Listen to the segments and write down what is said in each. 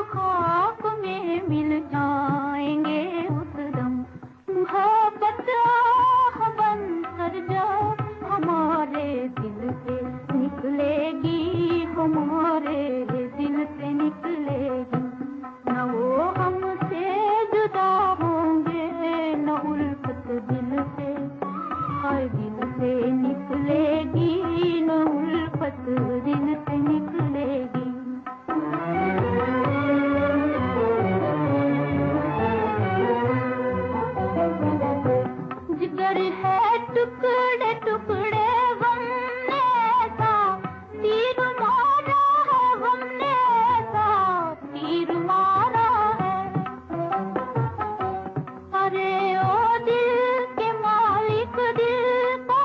खाक में मिल जाएंगे उस दम। मोहब्बत आह बन कर जब हमारे दिल से निकलेगी, हमारे दिल से निकलेगी, न वो हमसे जुदा होंगे, न उल्फत दिल से, हर दिल से निकलेगी, न उल्फत दिल से निकलेगी। जिगर है टुकड़े टुकड़े हमने सा तीर मारा है, हमने सा तीर मारा है। अरे ओ दिल के मालिक, दिल को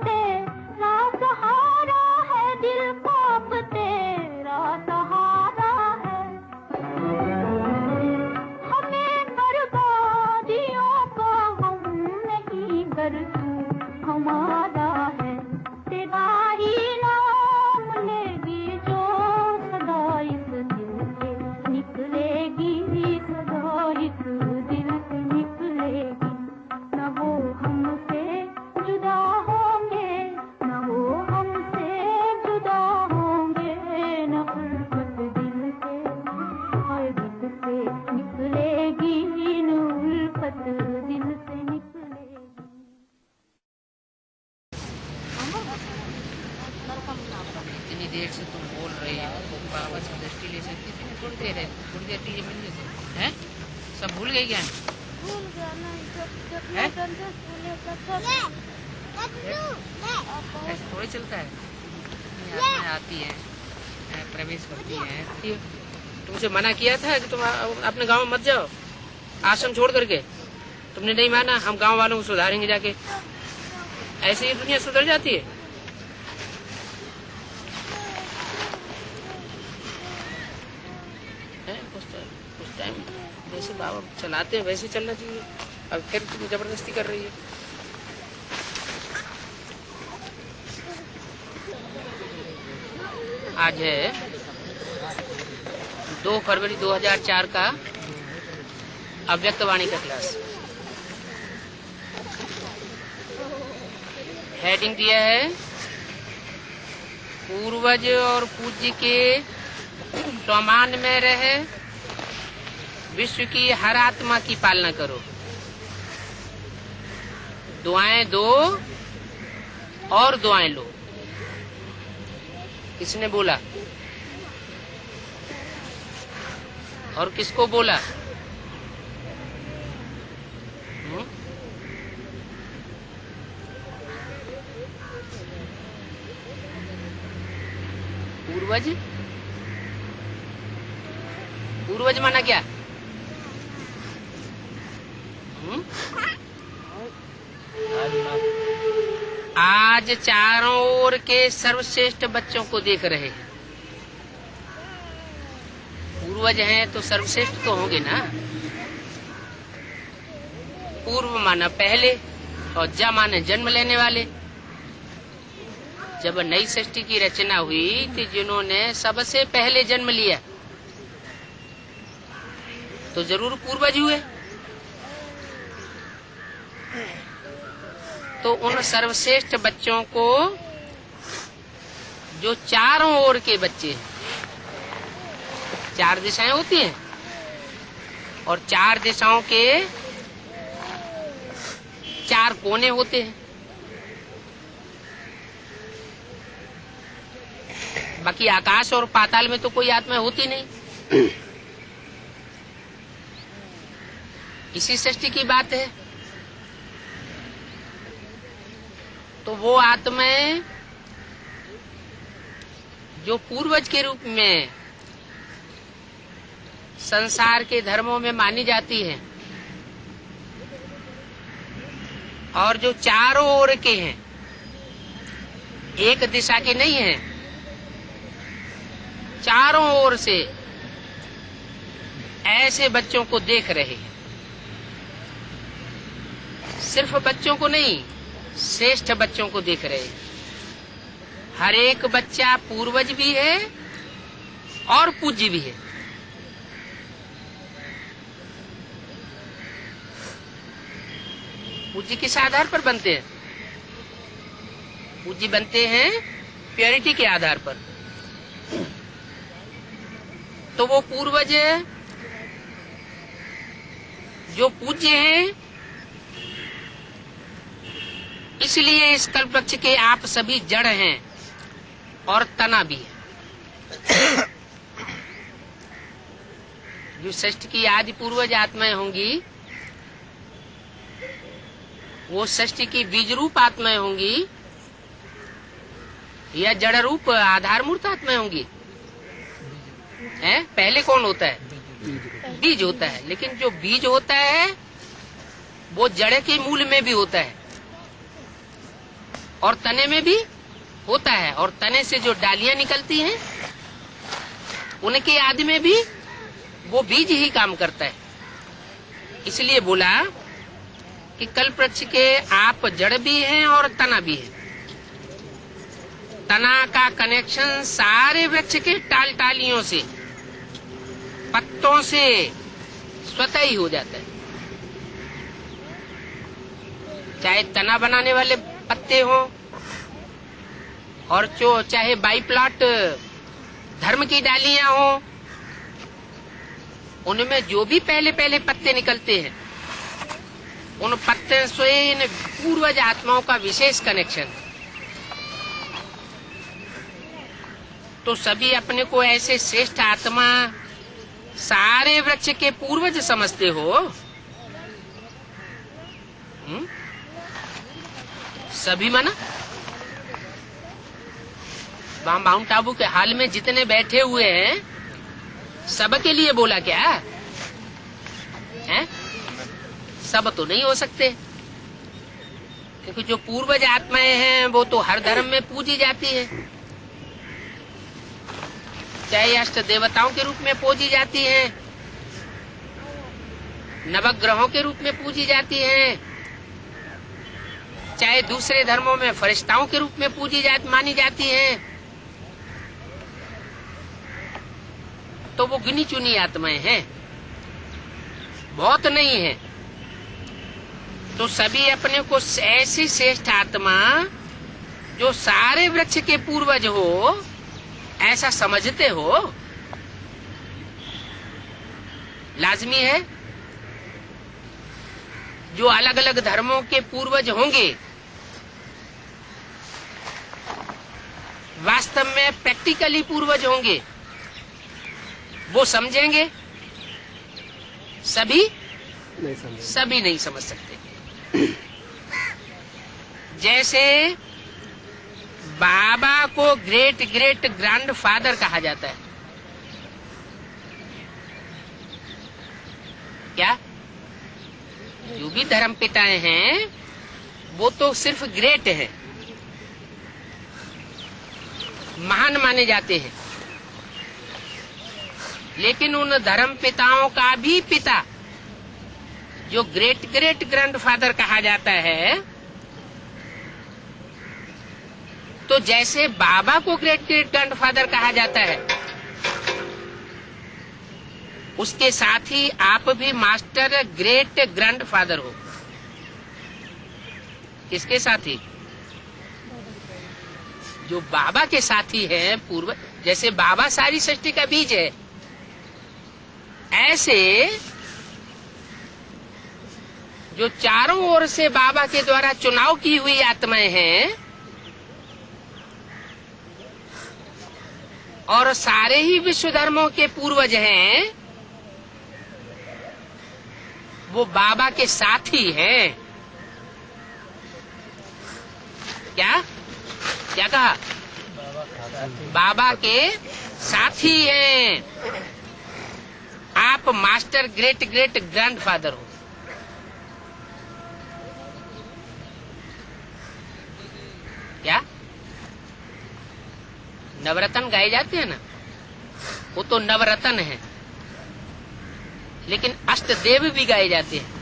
तेरा सहारा है, दिल को तेरा सहारा है। हमें बर्बादियों का हम नहीं, कर तू हमारा है। तेरा ही नाम लेगी जो सदा इस दिल से निकलेगी, सदा इस दिल से निकलेगी, न वो हमसे जुदा होंगे, न वो हमसे जुदा होंगे, न उल्फत दिल से, हर दिल से निकलेगी, न उल्फत दिल से निकलेगी। इतनी देर से तुम बोल रही हो तो वापस में दृष्टि ले सकती थी, थोड़ी देर है, थोड़ी देर के लिए मिल लेते हैं। सब भूल गई क्या? भूल गया नहीं, जब हैं? ऐसे थोड़ी चलता है। आत्माएं आती है, प्रवेश करती है। तुमसे मना किया था कि तुम अपने गांव में मत जाओ, आश्रम छोड़ करके। तुमने नहीं माना। हम गांव वालों को सुधारेंगे जाके। ऐसे ही दुनिया सुधर जाती है। कुछ टाइम जैसे बाबा चलाते हैं वैसे चलना चाहिए। अब फिर तुम जबरदस्ती कर रही है। आज है 2 फरवरी 2004 का अव्यक्त वाणी का क्लास। हेडिंग दिया है पूर्वज और पूज्य के सम्मान में रहे, विश्व की हर आत्मा की पालना करो, दुआएं दो और दुआएं लो। किसने बोला और किसको बोला? पूर्वज। पूर्वज माना क्या? आज चारों ओर के सर्वश्रेष्ठ बच्चों को देख रहे हैं। पूर्वज हैं तो सर्वश्रेष्ठ तो होंगे ना। पूर्व माना पहले और जा माने जन्म लेने वाले। जब नई सृष्टि की रचना हुई तो जिन्होंने सबसे पहले जन्म लिया तो जरूर पूर्वज हुए। तो उन सर्वश्रेष्ठ बच्चों को, जो चारों ओर के बच्चे हैं, 4 दिशाएं होती हैं और 4 दिशाओं के 4 कोने होते हैं। बाकी आकाश और पाताल में तो कोई आत्मा होती नहीं। इसी सृष्टि की बात है। तो वो आत्माएं जो पूर्वज के रूप में संसार के धर्मों में मानी जाती है और जो चारों ओर के हैं, एक दिशा के नहीं हैं, चारों ओर से ऐसे बच्चों को देख रहे हैं। सिर्फ बच्चों को नहीं, श्रेष्ठ बच्चों को देख रहे हैं। हर एक बच्चा पूर्वज भी है और पूज्य भी है। पूज्य किस आधार पर बनते हैं? पूज्य बनते हैं प्योरिटी के आधार पर। तो वो पूर्वज जो पूज्य हैं, इसलिए इस कल्प वृक्ष के आप सभी जड़ हैं और तना भी है। जो सृष्टि की आदि पूर्वज आत्माएं होंगी, वो सृष्टि की बीज रूप आत्माएं होंगी या जड़ रूप आधार मूर्त आत्माएं होंगी। है पहले कौन होता है? बीज होता है। लेकिन जो बीज होता है वो जड़ के मूल में भी होता है और तने में भी होता है, और तने से जो डालियां निकलती हैं उनके आदि में भी वो बीज ही काम करता है। इसलिए बोला कि कल्प वृक्ष के आप जड़ भी हैं और तना भी है। तना का कनेक्शन सारे वृक्ष के टाल टालियों से, पत्तों से स्वतः ही हो जाता है। चाहे तना बनाने वाले पत्ते हो और जो चाहे बाई प्लॉट धर्म की डालियां हो, उनमें जो भी पहले पहले पत्ते निकलते हैं, उन पत्ते से इन पूर्वज आत्माओं का विशेष कनेक्शन। तो सभी अपने को ऐसे श्रेष्ठ आत्मा सारे वृक्ष के पूर्वज समझते हो। सभी माना वहां माउंट आबू के हाल में जितने बैठे हुए हैं, सबके लिए बोला क्या है? सब तो नहीं हो सकते, क्योंकि जो पूर्वज आत्माएं हैं वो तो हर धर्म में पूजी जाती है। चाहे अष्ट देवताओं के रूप में पूजी जाती हैं, नवग्रहों के रूप में पूजी जाती हैं, चाहे दूसरे धर्मों में फरिश्ताओं के रूप में पूजी मानी जाती हैं। तो वो गिनी चुनी आत्माएं हैं, बहुत नहीं है। तो सभी अपने को ऐसी श्रेष्ठ आत्मा जो सारे वृक्ष के पूर्वज हो ऐसा समझते हो, लाजमी है। जो अलग अलग धर्मों के पूर्वज होंगे, वास्तव में प्रैक्टिकली पूर्वज होंगे, वो समझेंगे। सभी नहीं समझ सकते। जैसे बाबा को ग्रेट ग्रेट ग्रैंड फादर कहा जाता है, क्या? जो भी धर्म पिताएं हैं वो तो सिर्फ ग्रेट हैं, महान माने जाते हैं। लेकिन उन धर्म पिताओं का भी पिता जो ग्रेट ग्रेट ग्रैंड फादर कहा जाता है, तो जैसे बाबा को ग्रेट ग्रेट ग्रैंड फादर कहा जाता है, उसके साथ ही आप भी मास्टर ग्रेट ग्रैंड फादर हो। किसके साथी? जो बाबा के साथी है पूर्व। जैसे बाबा सारी सृष्टि का बीज है, ऐसे जो चारों ओर से बाबा के द्वारा चुनाव की हुई आत्माएं हैं और सारे ही विश्व धर्मों के पूर्वज हैं, वो बाबा के साथी हैं। क्या क्या कहा? बाबा के साथी हैं। आप master great great grand father हो। क्या? नवरत्न गाए जाते हैं ना, वो तो नवरत्न है, लेकिन अष्ट देव भी गाए जाते हैं।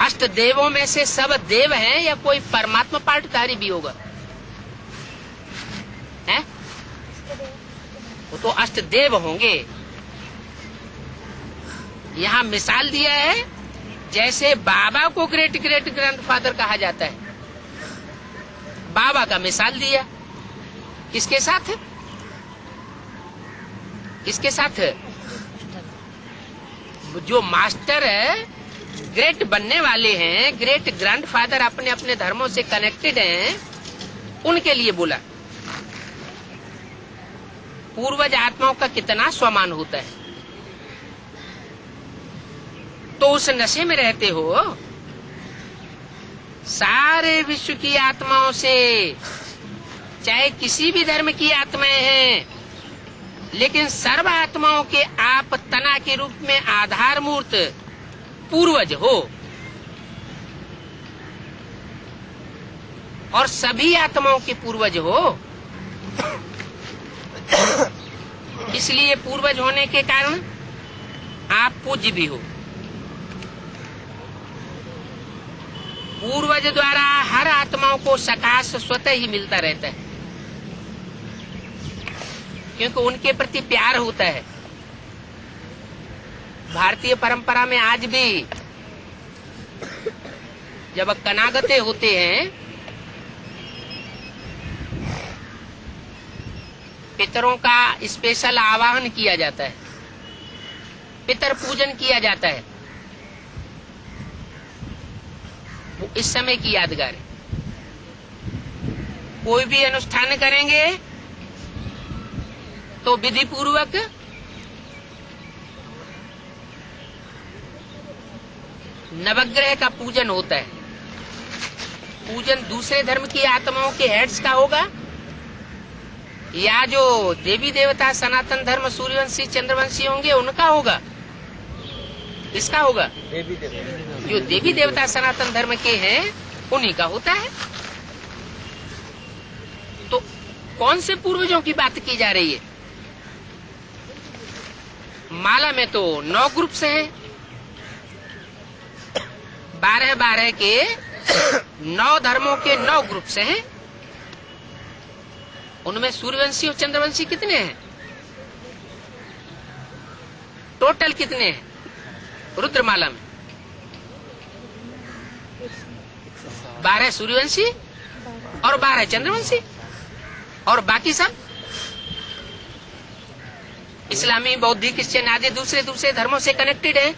अष्ट देवों में से सब देव हैं या कोई परमात्मा पाठधारी भी होगा? है? वो तो अष्ट देव होंगे। यहाँ मिसाल दिया है जैसे बाबा को ग्रेट ग्रेट ग्रैंडफादर कहा जाता है, बाबा का मिसाल दिया, किसके साथ? किसके साथ? जो मास्टर ग्रेट बनने वाले हैं, ग्रेट ग्रैंडफादर अपने अपने धर्मों से कनेक्टेड हैं, उनके लिए बोला। पूर्वज आत्माओं का कितना स्वमान होता है। तो उस नशे में रहते हो, सारे विश्व की आत्माओं से, चाहे किसी भी धर्म की आत्माएं हैं, लेकिन सर्व आत्माओं के आप तना के रूप में आधार मूर्त पूर्वज हो, और सभी आत्माओं के पूर्वज हो। इसलिए पूर्वज होने के कारण आप पूज्य भी हो। पूर्वज द्वारा हर आत्माओं को सकाश स्वतः ही मिलता रहता है, क्योंकि उनके प्रति प्यार होता है। भारतीय परंपरा में आज भी जब कनागते होते हैं, पितरों का स्पेशल आवाहन किया जाता है, पितर पूजन किया जाता है। वो इस समय की यादगार है। कोई भी अनुष्ठान करेंगे तो विधि पूर्वक नवग्रह का पूजन होता है। पूजन दूसरे धर्म की आत्माओं के हेड्स का होगा, या जो देवी देवता सनातन धर्म सूर्यवंशी चंद्रवंशी होंगे उनका होगा। इसका होगा जो देवी देवता सनातन धर्म के हैं उन्हीं का होता है। तो कौन से पूर्वजों की बात की जा रही है? माला में तो 9 ग्रुप से हैं, 12 के 9 धर्मों के 9 ग्रुप से हैं। उनमें सूर्यवंशी और चंद्रवंशी कितने हैं? टोटल कितने हैं रुद्रमाला में? 12 सूर्यवंशी और 12 चंद्रवंशी, और बाकी सब इस्लामी, बौद्धिक, क्रिश्चियन आदि दूसरे दूसरे धर्मों से कनेक्टेड है।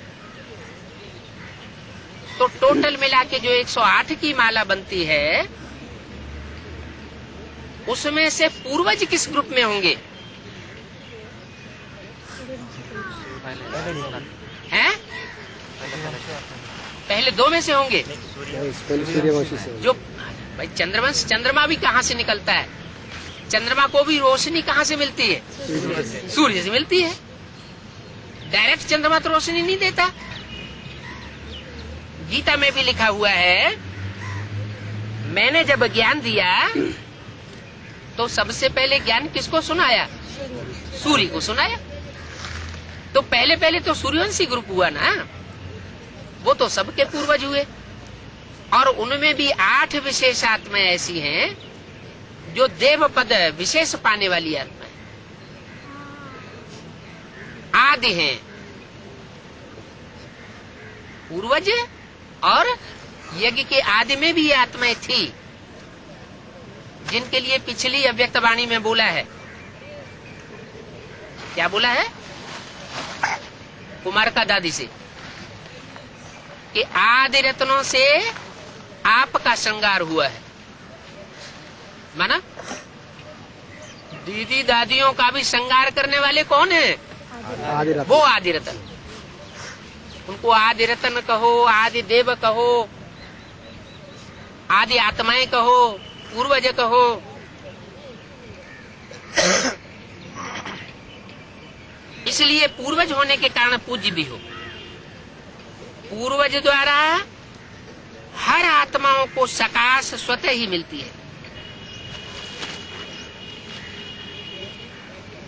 तो टोटल मिला के जो 108 की माला बनती है, उसमें से पूर्वज किस ग्रुप में होंगे? हैं? पहले 2 में से होंगे। जो भाई चंद्रवंश, चंद्रमा भी कहाँ से निकलता है? चंद्रमा को भी रोशनी कहाँ से मिलती है? सूर्य से मिलती है। डायरेक्ट चंद्रमा तो रोशनी नहीं देता। गीता में भी लिखा हुआ है, मैंने जब ज्ञान दिया तो सबसे पहले ज्ञान किसको सुनाया? सूर्य को सुनाया। तो पहले पहले तो सूर्यवंशी ग्रुप हुआ ना, वो तो सबके पूर्वज हुए। और उनमें भी 8 विशेष आत्माएं ऐसी हैं जो देव पद विशेष पाने वाली आत्माएं आदि हैं, पूर्वज। और यज्ञ के आदि में भी ये आत्माएं थी, जिनके लिए पिछली अव्यक्त वाणी में बोला है। क्या बोला है? कुमार का दादी से कि आदि रत्नों से आपका श्रृंगार हुआ है। माना दीदी दादियों का भी श्रृंगार करने वाले कौन है? वो आदि रत्न। उनको आदि रत्न कहो, आदि देव कहो, आदि आत्माएं कहो, पूर्वज कहो। इसलिए पूर्वज होने के कारण पूज्य भी हो। पूर्वज द्वारा हर आत्माओं को सकाश स्वतः ही मिलती है।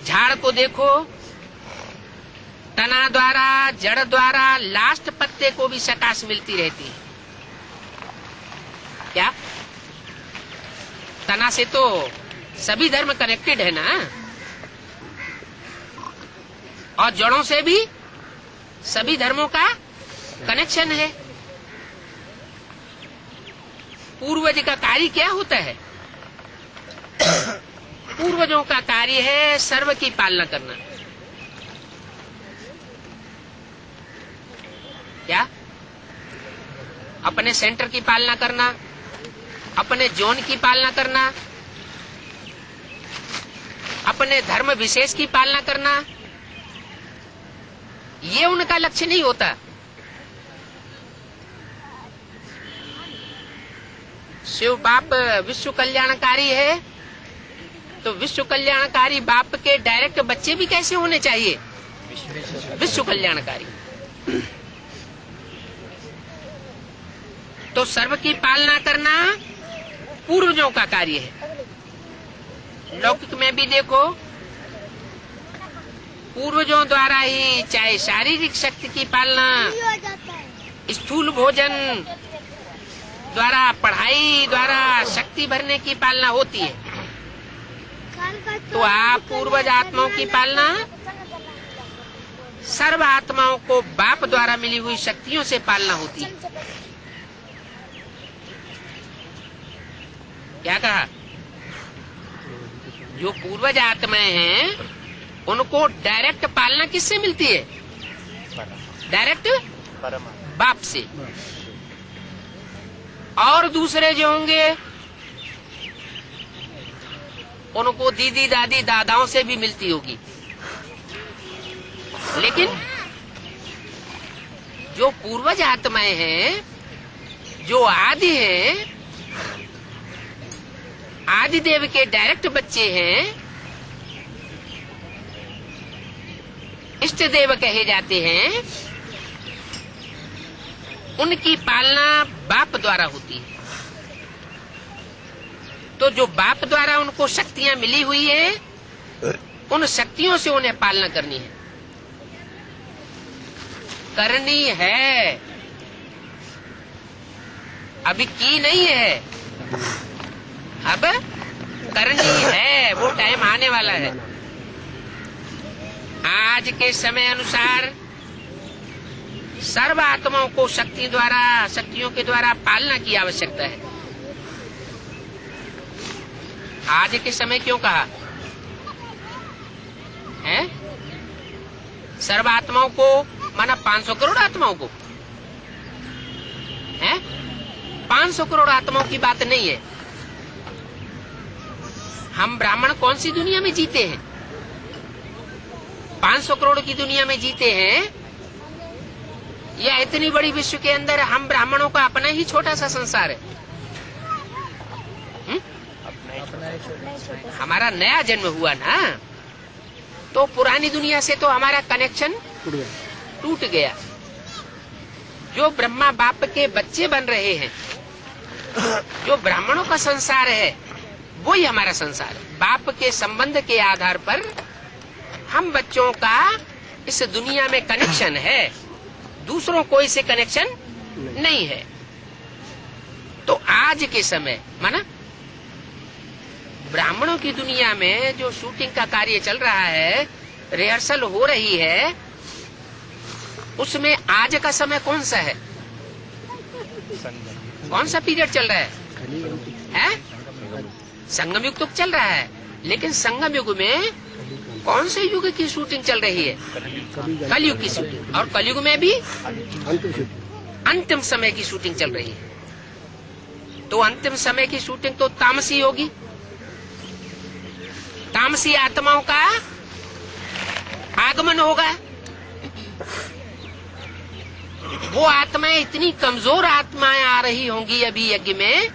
झाड़ को देखो, तना द्वारा, जड़ द्वारा, लास्ट पत्ते को भी सकाश मिलती रहती है। क्या? तना से तो सभी धर्म कनेक्टेड है ना, और जड़ों से भी सभी धर्मों का कनेक्शन है। पूर्वज का कार्य क्या होता है? पूर्वजों का कार्य है सर्व की पालना करना। क्या? अपने सेंटर की पालना करना, अपने जोन की पालना करना, अपने धर्म विशेष की पालना करना, ये उनका लक्ष्य नहीं होता। शिव बाप विश्व कल्याणकारी है, तो विश्व कल्याणकारी बाप के डायरेक्ट बच्चे भी कैसे होने चाहिए? विश्व कल्याणकारी। तो सर्व की पालना करना पूर्वजों का कार्य है। लौकिक में भी देखो, पूर्वजों द्वारा ही चाहे शारीरिक शक्ति की पालना, स्थूल भोजन द्वारा, पढ़ाई द्वारा शक्ति भरने की पालना होती है। तो आप पूर्वज आत्माओं की पालना सर्व आत्माओं को बाप द्वारा मिली हुई शक्तियों से पालना होती है। क्या कहा? जो पूर्वज आत्माएं हैं उनको डायरेक्ट पालना किससे मिलती है? डायरेक्ट बाप से। और दूसरे जो होंगे उनको दीदी दादी दादाओं से भी मिलती होगी। लेकिन जो पूर्वज आत्माएं हैं, जो आदि हैं, आदि देव के डायरेक्ट बच्चे हैं, इष्ट देव कहे जाते हैं, उनकी पालना बाप द्वारा होती है। तो जो बाप द्वारा उनको शक्तियां मिली हुई है, उन शक्तियों से उन्हें पालना करनी है। करनी है, अभी की नहीं है, अब करनी है। वो टाइम आने वाला है। आज के समय अनुसार सर्व आत्माओं को शक्तियों के द्वारा पालना की आवश्यकता है। आज के समय क्यों कहा है? सर्व आत्माओं को माना 500 करोड़ आत्माओं को है? 500 करोड़ आत्माओं की बात नहीं है। हम ब्राह्मण कौन सी दुनिया में जीते हैं? 500 करोड़ की दुनिया में जीते हैं, या इतनी बड़ी विश्व के अंदर हम ब्राह्मणों का अपना ही छोटा सा संसार है। हमारा नया जन्म हुआ ना, तो पुरानी दुनिया से तो हमारा कनेक्शन टूट गया। जो ब्रह्मा बाप के बच्चे बन रहे हैं, जो ब्राह्मणों का संसार है, वही हमारा संसार है। बाप के संबंध के आधार पर हम बच्चों का इस दुनिया में कनेक्शन है, दूसरों कोई से कनेक्शन नहीं है। तो आज के समय माना ब्राह्मणों की दुनिया में जो शूटिंग का कार्य चल रहा है, रिहर्सल हो रही है, उसमें आज का समय कौन सा है? कौन सा पीरियड चल रहा है? संगम युग तो चल रहा है, लेकिन संगम युग में कौन से युग की शूटिंग चल रही है? कलयुग की शूटिंग। और कलयुग में भी अंतिम समय की शूटिंग चल रही है। तो अंतिम समय की शूटिंग तो तामसी होगी। तामसी आत्माओं का आगमन होगा। वो आत्माएं इतनी कमजोर आत्माएं आ रही होंगी अभी यज्ञ में,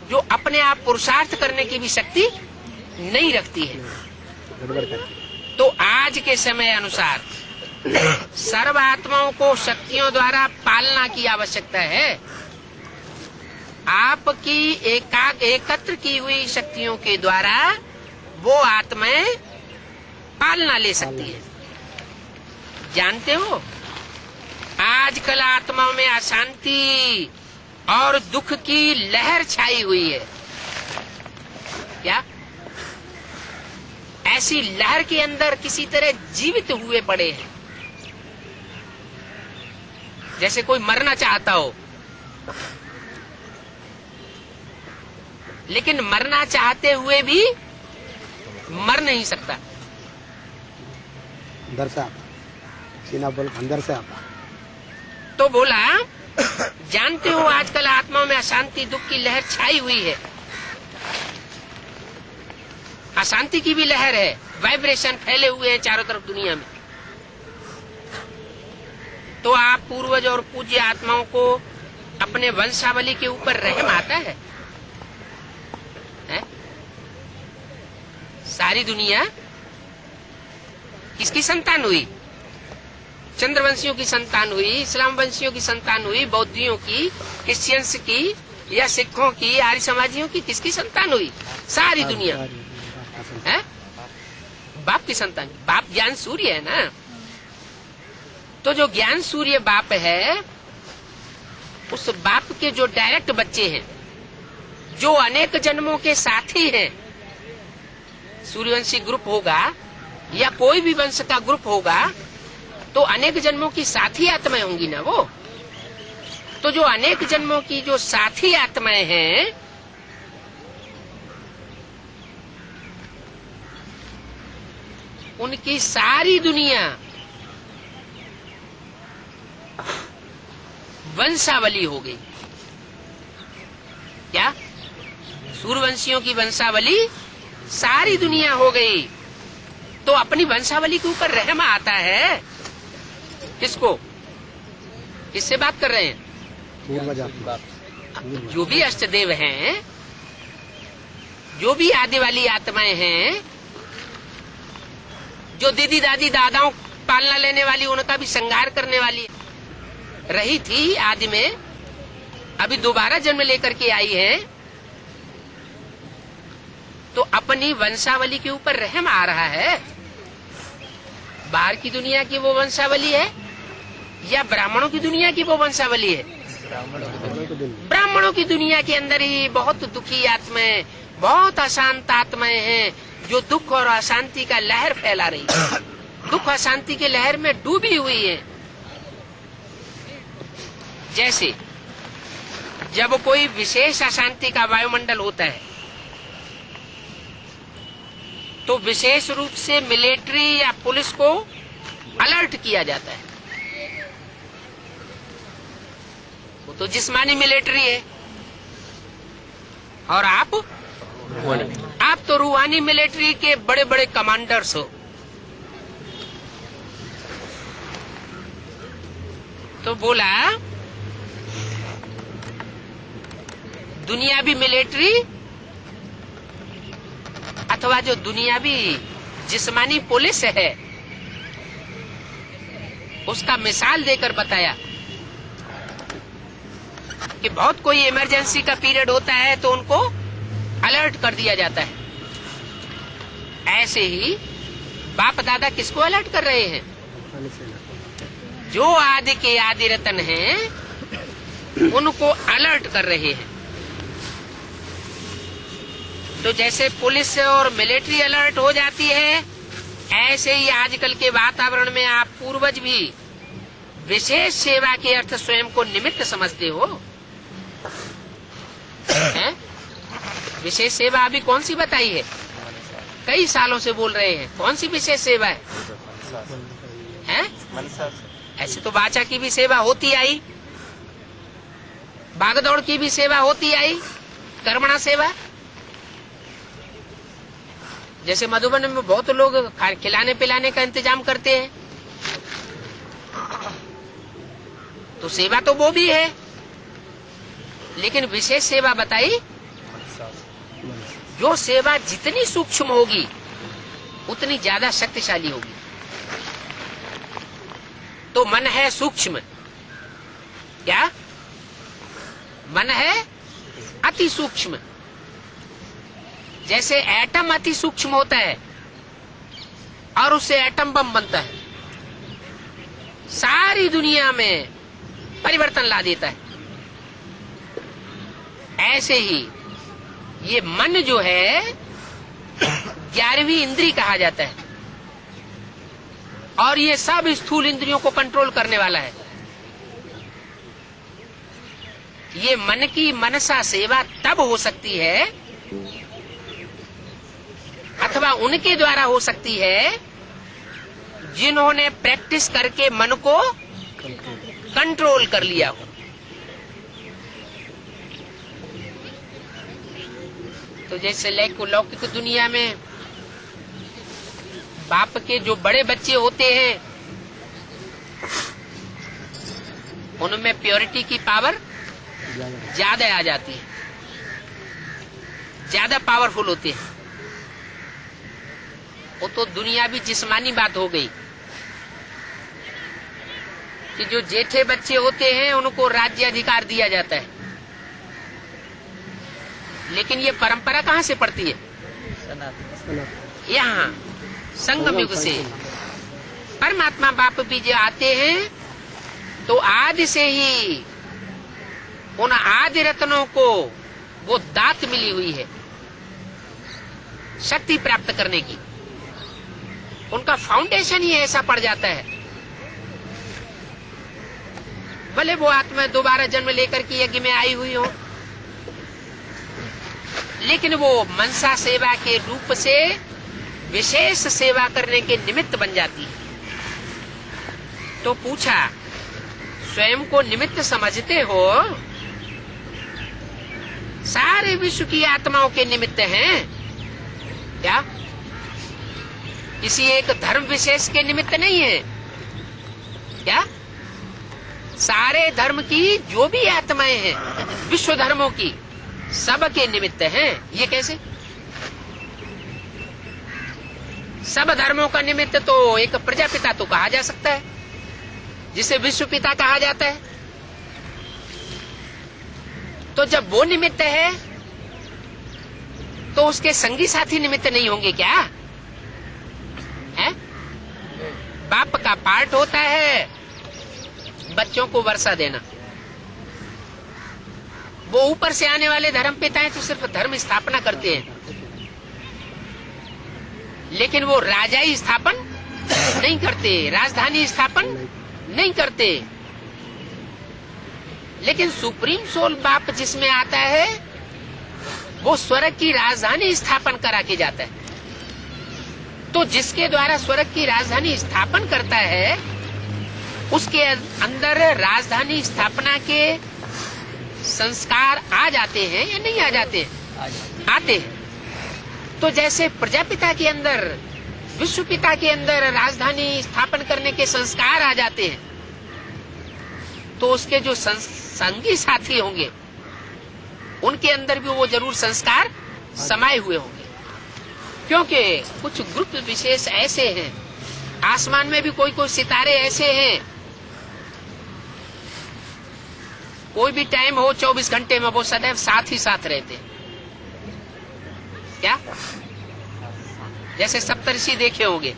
जो अपने आप पुरुषार्थ करने की भी शक्ति नहीं रखती है। तो आज के समय अनुसार सर्व आत्माओं को शक्तियों द्वारा पालना की आवश्यकता है। आपकी एकत्र की हुई शक्तियों के द्वारा वो आत्माएं पालना ले सकती है। जानते हो, आजकल आत्माओं में अशांति और दुख की लहर छाई हुई है। क्या ऐसी लहर के अंदर किसी तरह जीवित हुए पड़े हैं, जैसे कोई मरना चाहता हो, लेकिन मरना चाहते हुए भी मर नहीं सकता। अंदर से आता, सीना बोल अंदर से आता। तो बोला, जानते हो आजकल आत्मा में अशांति दुख की लहर छाई हुई है, अशांति की भी लहर है, वाइब्रेशन फैले हुए हैं चारों तरफ दुनिया में। तो आप पूर्वज और पूज्य आत्माओं को अपने वंशावली के ऊपर रहम आता है? सारी दुनिया किसकी संतान हुई? चंद्रवंशियों की संतान हुई, इस्लाम वंशियों की संतान हुई, बौद्धियों की, क्रिश्चियंस की या सिखों की, आर्य समाजियों की, किसकी संतान हुई? सारी दुनिया है बाप की संतान। बाप ज्ञान सूर्य है ना। तो जो ज्ञान सूर्य बाप है, उस बाप के जो डायरेक्ट बच्चे हैं, जो अनेक जन्मों के साथी हैं, सूर्यवंशी ग्रुप होगा या कोई भी वंश का ग्रुप होगा, तो अनेक जन्मों की साथी आत्माएं होंगी ना वो। तो जो अनेक जन्मों की जो साथी आत्माएं हैं, उनकी सारी दुनिया वंशावली हो गई। क्या? सूर्यवंशियों की वंशावली सारी दुनिया हो गई। तो अपनी वंशावली के ऊपर रहम आता है। किसको? किससे बात कर रहे हैं? जो भी अष्टदेव हैं, जो भी आदि वाली आत्माएं हैं, जो दीदी दादी दादाओं पालना लेने वाली, उनका भी संहार करने वाली रही थी आदि में, अभी दोबारा जन्म लेकर के आई है। तो अपनी वंशावली के ऊपर रहम आ रहा है। बाहर की दुनिया की वो वंशावली है या ब्राह्मणों की दुनिया की वो वंशावली है? ब्राह्मणों की दुनिया के अंदर ही बहुत दुखी आत्माएं, बहुत अशांत आत्माएं हैं, जो दुख और अशांति का लहर फैला रही है, दुख अशांति के लहर में डूबी हुई है। जैसे जब कोई विशेष अशांति का वायुमंडल होता है, तो विशेष रूप से मिलिट्री या पुलिस को अलर्ट किया जाता है। वो तो जिस्मानी मिलिट्री है, और आप तो रूहानी मिलिट्री के बड़े बड़े कमांडर्स हो। तो बोला, दुनियावी मिलिट्री अथवा जो दुनियावी जिस्मानी पुलिस है, उसका मिसाल देकर बताया कि बहुत कोई इमरजेंसी का पीरियड होता है तो उनको अलर्ट कर दिया जाता है। ऐसे ही बाप दादा किसको अलर्ट कर रहे हैं? जो आदि के आदि रतन हैं, उनको अलर्ट कर रहे हैं। तो जैसे पुलिस और मिलिट्री अलर्ट हो जाती है, ऐसे ही आजकल के वातावरण में आप पूर्वज भी विशेष सेवा के अर्थ स्वयं को निमित्त समझते हो। हैं? विशेष सेवा अभी कौन सी बताई है? कई सालों से बोल रहे हैं। कौन सी विशेष सेवा है? ऐसे तो बाचा की भी सेवा होती आई, भागदौड़ की भी सेवा होती आई, कर्मणा सेवा। जैसे मधुबन में बहुत लोग खिलाने पिलाने का इंतजाम करते हैं, तो सेवा तो वो भी है, लेकिन विशेष सेवा बताई। जो सेवा जितनी सूक्ष्म होगी उतनी ज्यादा शक्तिशाली होगी। तो मन है सूक्ष्म, क्या मन है अति सूक्ष्म। जैसे एटम अति सूक्ष्म होता है और उससे एटम बम बनता है, सारी दुनिया में परिवर्तन ला देता है। ऐसे ही ये मन जो है 11वीं इंद्री कहा जाता है, और ये सब स्थूल इंद्रियों को कंट्रोल करने वाला है। ये मन की मनसा सेवा तब हो सकती है कृपा उनके द्वारा हो सकती है जिन्होंने प्रैक्टिस करके मन को कंट्रोल कर लिया हो। तो जैसे लौकिक दुनिया में बाप के जो बड़े बच्चे होते हैं उनमें प्योरिटी की पावर ज्यादा आ जाती है, ज्यादा पावरफुल होते हैं। वो तो दुनिया भी जिस्मानी बात हो गई कि जो जेठे बच्चे होते हैं उनको राज्य अधिकार दिया जाता है, लेकिन ये परंपरा कहाँ से पड़ती है? यहाँ संगम युग से। परमात्मा बाप भी जो आते हैं तो आदि से ही उन आदि रत्नों को वो दात मिली हुई है शक्ति प्राप्त करने की। उनका फाउंडेशन ही ऐसा पड़ जाता है। भले वो आत्मा दोबारा जन्म लेकर के यज्ञ में आई हुई हो, लेकिन वो मनसा सेवा के रूप से विशेष सेवा करने के निमित्त बन जाती है। तो पूछा, स्वयं को निमित्त समझते हो? सारे विश्व की आत्माओं के निमित्त हैं क्या? किसी एक धर्म विशेष के निमित्त नहीं है क्या? सारे धर्म की जो भी आत्माएं हैं, विश्व धर्मों की, सब के निमित्त हैं। ये कैसे? सब धर्मों का निमित्त तो एक प्रजापिता तो कहा जा सकता है, जिसे विश्व पिता कहा जाता है। तो जब वो निमित्त है तो उसके संगी साथी निमित्त नहीं होंगे क्या? है? बाप का पार्ट होता है बच्चों को वर्षा देना। वो ऊपर से आने वाले धर्म पिता हैं तो सिर्फ धर्म स्थापना करते हैं, लेकिन वो राजाई स्थापन नहीं करते, राजधानी स्थापन नहीं करते। लेकिन सुप्रीम सोल बाप जिसमें आता है वो स्वर्ग की राजधानी स्थापन करा के जाता है। तो जिसके द्वारा स्वर्ग की राजधानी स्थापन करता है उसके अंदर राजधानी स्थापना के संस्कार आ जाते हैं या नहीं आ जाते? आते हैं। तो जैसे प्रजापिता के अंदर, विश्व पिता के अंदर राजधानी स्थापन करने के संस्कार आ जाते हैं, तो उसके जो संगी साथी होंगे उनके अंदर भी वो जरूर संस्कार समाये हुए होंगे। क्योंकि कुछ ग्रुप विशेष ऐसे हैं, आसमान में भी कोई कोई सितारे ऐसे हैं, कोई भी टाइम हो 24 घंटे में वो सदैव साथ ही साथ रहते हैं। क्या? जैसे सप्तऋषि देखे होंगे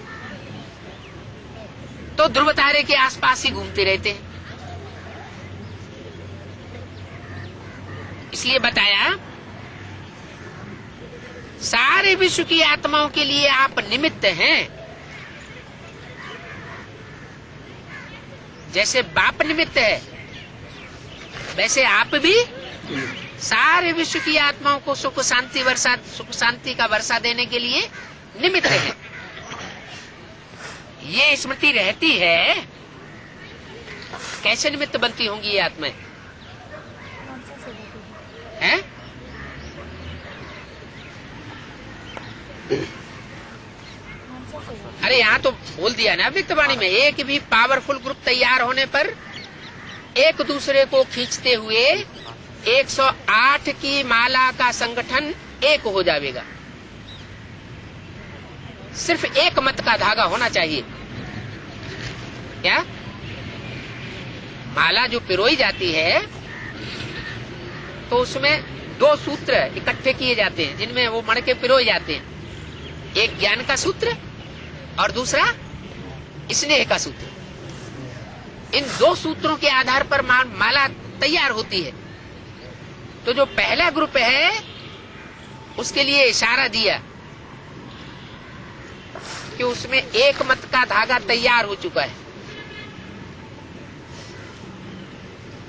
तो ध्रुव तारे के आसपास ही घूमते रहते हैं। इसलिए बताया सारे विश्व की आत्माओं के लिए आप निमित्त हैं। जैसे बाप निमित्त है वैसे आप भी सारे विश्व की आत्माओं को सुख शांति का वर्षा देने के लिए निमित्त है। ये स्मृति रहती है, कैसे निमित्त बनती होंगी ये आत्माएं? हैं? अरे यहाँ तो बोल दिया ना वित्तवाणी में, एक भी पावरफुल ग्रुप तैयार होने पर एक दूसरे को खींचते हुए 108 की माला का संगठन एक हो जाएगा। सिर्फ एक मत का धागा होना चाहिए। क्या? माला जो पिरोई जाती है तो उसमें 2 सूत्र इकट्ठे किए जाते हैं जिनमें वो मणके पिरोए जाते हैं। एक ज्ञान का सूत्र और दूसरा स्नेह का सूत्र। इन 2 सूत्रों के आधार पर माला तैयार होती है। तो जो पहला ग्रुप है उसके लिए इशारा दिया कि उसमें एक मत का धागा तैयार हो चुका है,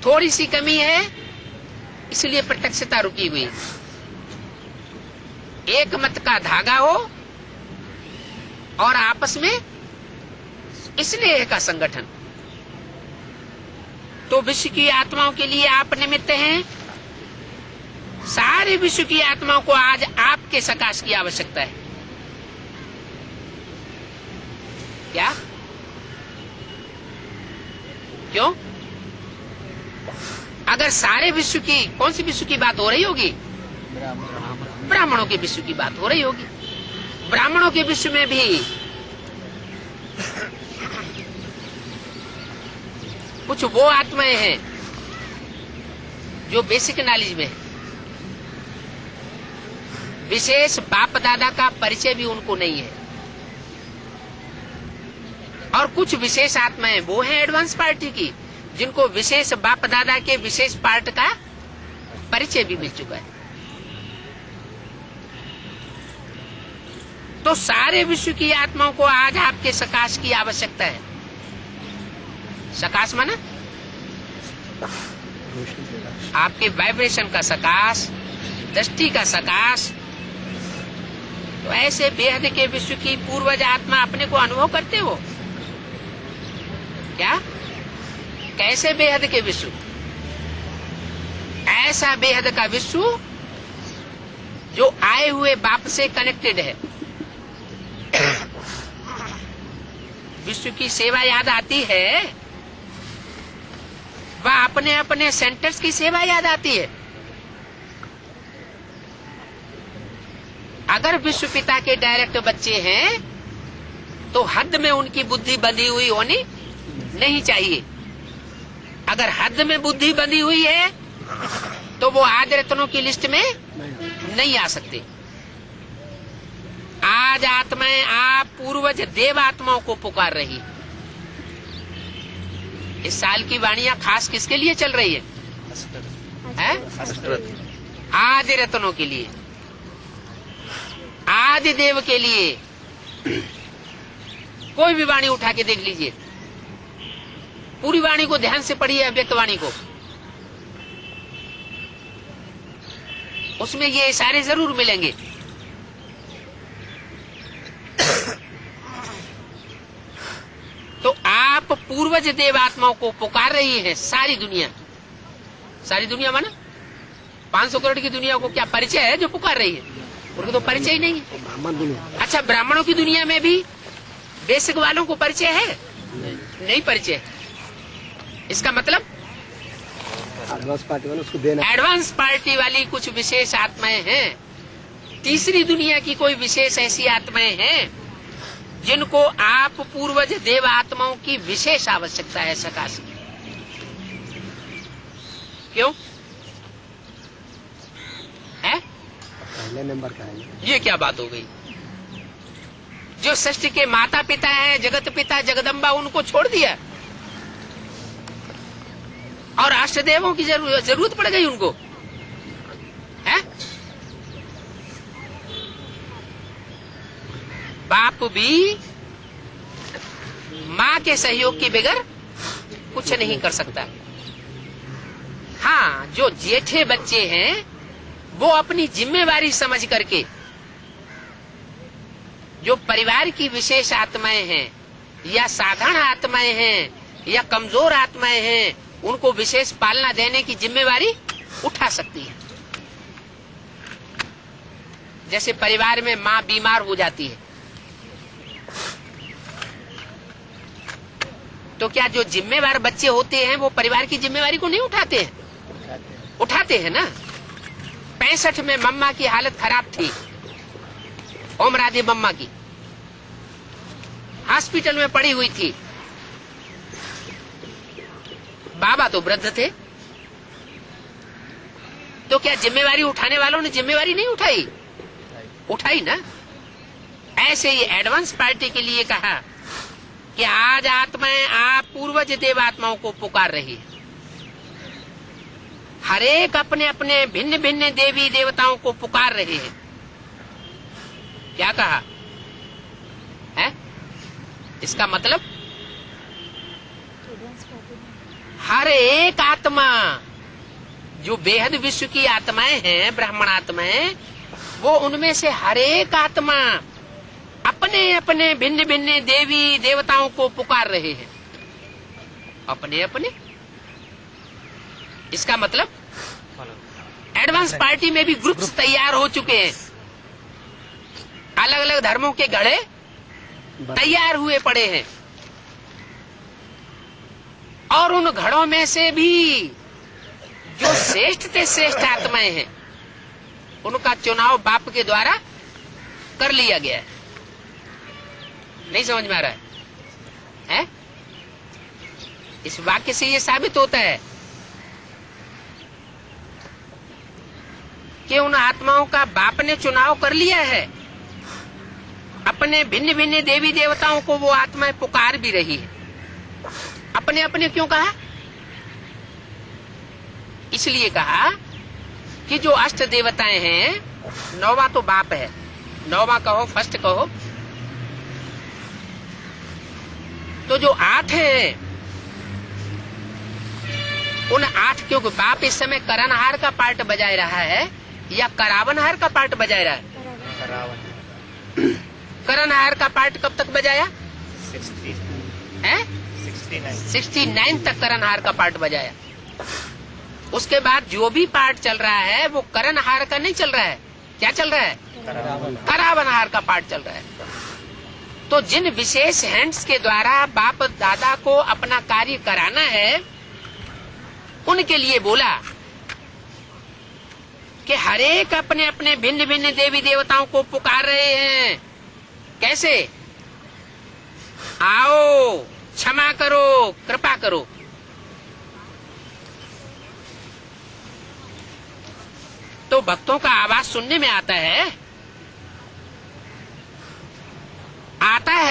थोड़ी सी कमी है इसलिए प्रत्यक्षता रुकी हुई। एक मत का धागा हो और आपस में स्नेह का संगठन। तो विश्व की आत्माओं के लिए आप निमित्त हैं। सारे विश्व की आत्माओं को आज आपके सकाश की आवश्यकता है। क्या? क्यों? अगर सारे विश्व की, कौन सी विश्व की बात हो रही होगी? ब्राह्मणों के विश्व की बात हो रही होगी। ब्राह्मणों के विश्व में भी कुछ वो आत्माएं हैं जो बेसिक नॉलेज में है। विशेष बाप दादा का परिचय भी उनको नहीं है। और कुछ विशेष आत्माएं वो हैं एडवांस पार्टी की, जिनको विशेष बाप दादा के विशेष पार्ट का परिचय भी मिल चुका है। तो सारे विश्व की आत्माओं को आज आपके सकाश की आवश्यकता है। सकाश माना आपके वाइब्रेशन का सकाश, दृष्टि का सकाश। तो ऐसे बेहद के विश्व की पूर्वज आत्मा अपने को अनुभव करते हो क्या? कैसे बेहद के विश्व? ऐसा बेहद का विश्व जो आए हुए बाप से कनेक्टेड है। विश्व की सेवा याद आती है, वह अपने अपने सेंटर्स की सेवा याद आती है। अगर विश्व पिता के डायरेक्ट बच्चे हैं तो हद में उनकी बुद्धि बंधी हुई होनी नहीं चाहिए। अगर हद में बुद्धि बंधी हुई है तो वो आदि रत्नों की लिस्ट में नहीं आ सकते। आज आत्माएं आप पूर्वज देव आत्माओं को पुकार रही। इस साल की वाणियां खास किसके लिए चल रही है? आदि रत्नों के लिए, आदि देव के लिए। कोई भी वाणी उठा के देख लीजिए, पूरी वाणी को ध्यान से पढ़िए, अव्यक्त वाणी को। उसमें ये इशारे जरूर मिलेंगे। तो आप पूर्वज देव आत्माओं को पुकार रही है सारी दुनिया। सारी दुनिया माना 500 करोड़ की दुनिया को क्या परिचय है जो पुकार रही है? उनको तो परिचय ही नहीं है। अच्छा, ब्राह्मणों की दुनिया में भी बेसिक वालों को परिचय है? नहीं परिचय। इसका मतलब एडवांस पार्टी वाली कुछ विशेष आत्माएं हैं। तीसरी दुनिया की कोई विशेष ऐसी आत्माएं हैं जिनको आप पूर्वज देव आत्माओं की विशेष आवश्यकता है सकाश की। क्यों है? पहले नंबर का है। ये क्या बात हो गई? जो सृष्टि के माता पिता हैं, जगत पिता जगदम्बा, उनको छोड़ दिया और अष्टदेवों की जरूरत पड़ गई उनको, है? बाप भी माँ के सहयोग के बगैर कुछ नहीं कर सकता। हाँ, जो जेठे बच्चे हैं वो अपनी जिम्मेवारी समझ करके जो परिवार की विशेष आत्माएं हैं या साधारण आत्माएं हैं या कमजोर आत्माएं हैं, उनको विशेष पालना देने की जिम्मेवारी उठा सकती है। जैसे परिवार में माँ बीमार हो जाती है तो क्या जो जिम्मेवार बच्चे होते हैं वो परिवार की जिम्मेवारी को नहीं उठाते हैं? उठाते हैं ना। 65 में मम्मा की हालत खराब थी, ओम राधे मम्मा की, हॉस्पिटल में पड़ी हुई थी। बाबा तो वृद्ध थे, तो क्या जिम्मेवारी उठाने वालों ने जिम्मेवारी नहीं उठाई? उठाई ना। ऐसे ही एडवांस पार्टी के लिए कहा कि आज आत्माएं आप पूर्वज देव आत्माओं को पुकार रही है। हरेक अपने अपने भिन्न भिन्न देवी देवताओं को पुकार रहे हैं। क्या कहा है? इसका मतलब हर एक आत्मा, जो बेहद विश्व की आत्माएं हैं, ब्राह्मण आत्माएं, वो उनमें से हर एक आत्मा अपने अपने भिन्न भिन्न देवी देवताओं को पुकार रहे हैं। अपने अपने, इसका मतलब एडवांस पार्टी में भी ग्रुप्स तैयार हो चुके हैं। अलग अलग धर्मों के घड़े तैयार हुए पड़े हैं और उन घड़ों में से भी जो श्रेष्ठ से श्रेष्ठ आत्माएं हैं उनका चुनाव बाप के द्वारा कर लिया गया है। नहीं समझ में आ रहा है? इस वाक्य से ये साबित होता है कि उन आत्माओं का बाप ने चुनाव कर लिया है। अपने भिन्न भिन्न देवी देवताओं को वो आत्माएं पुकार भी रही है। अपने अपने क्यों कहा? इसलिए कहा कि जो अष्ट देवताएं हैं, नौवां तो बाप है, नौवां कहो, फर्स्ट कहो, तो जो 8 है उन 8, क्योंकि बाप इस समय करणहार का पार्ट बजाय रहा है या करावनहार का पार्ट बजाय रहा है? करणहार का पार्ट कब तक बजाया? 69 तक करणहार का पार्ट बजाया। उसके बाद जो भी पार्ट चल रहा है वो करणहार का नहीं चल रहा है। क्या चल रहा है? करावनहार का पार्ट चल रहा है। तो जिन विशेष हैंड्स के द्वारा बाप दादा को अपना कार्य कराना है, उनके लिए बोला कि हरेक अपने अपने भिन्न भिन्न देवी देवताओं को पुकार रहे हैं। कैसे? आओ, क्षमा करो, कृपा करो। तो भक्तों का आवाज सुनने में आता है,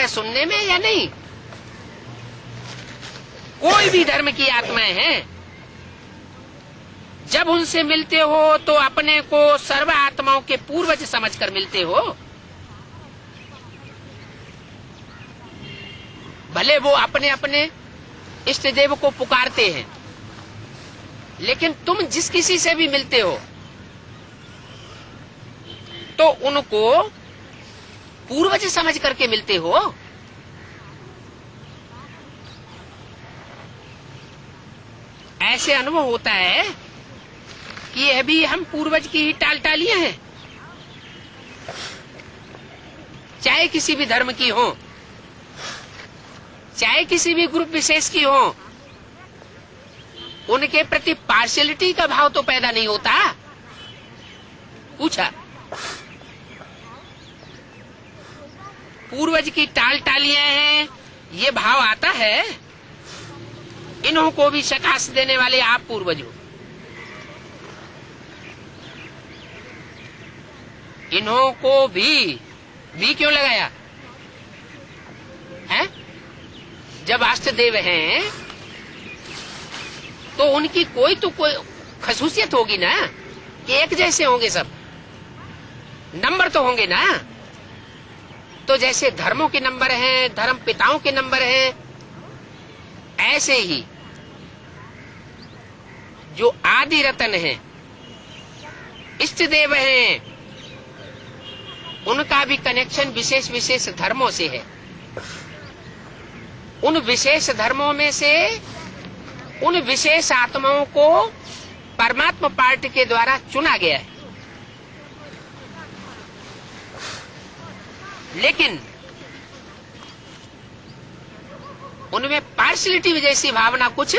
सुनने में या नहीं? कोई भी धर्म की आत्माएं हैं, जब उनसे मिलते हो तो अपने को सर्व आत्माओं के पूर्वज समझकर मिलते हो। भले वो अपने अपने इष्ट देव को पुकारते हैं, लेकिन तुम जिस किसी से भी मिलते हो तो उनको पूर्वज समझ करके मिलते हो। ऐसे अनुभव होता है कि यह भी हम पूर्वज की ही टालटालियां हैं, चाहे किसी भी धर्म की हो, चाहे किसी भी ग्रुप विशेष की हो, उनके प्रति पार्शियलिटी का भाव तो पैदा नहीं होता। पूछा, पूर्वज की टालटालियां हैं, ये भाव आता है। इन्हों को भी शकास देने वाले आप पूर्वज हो। इन्हों को भी क्यों लगाया है? जब अष्टदेव हैं तो उनकी कोई खसूसियत होगी ना कि एक जैसे होंगे, सब नंबर तो होंगे ना। तो जैसे धर्मों के नंबर हैं, धर्म पिताओं के नंबर हैं, ऐसे ही जो आदि रतन हैं, इष्ट देव हैं, उनका भी कनेक्शन विशेष विशेष धर्मों से है। उन विशेष धर्मों में से उन विशेष आत्माओं को परमात्मा पार्टी के द्वारा चुना गया है। लेकिन उनमें पार्शियलिटी जैसी भावना कुछ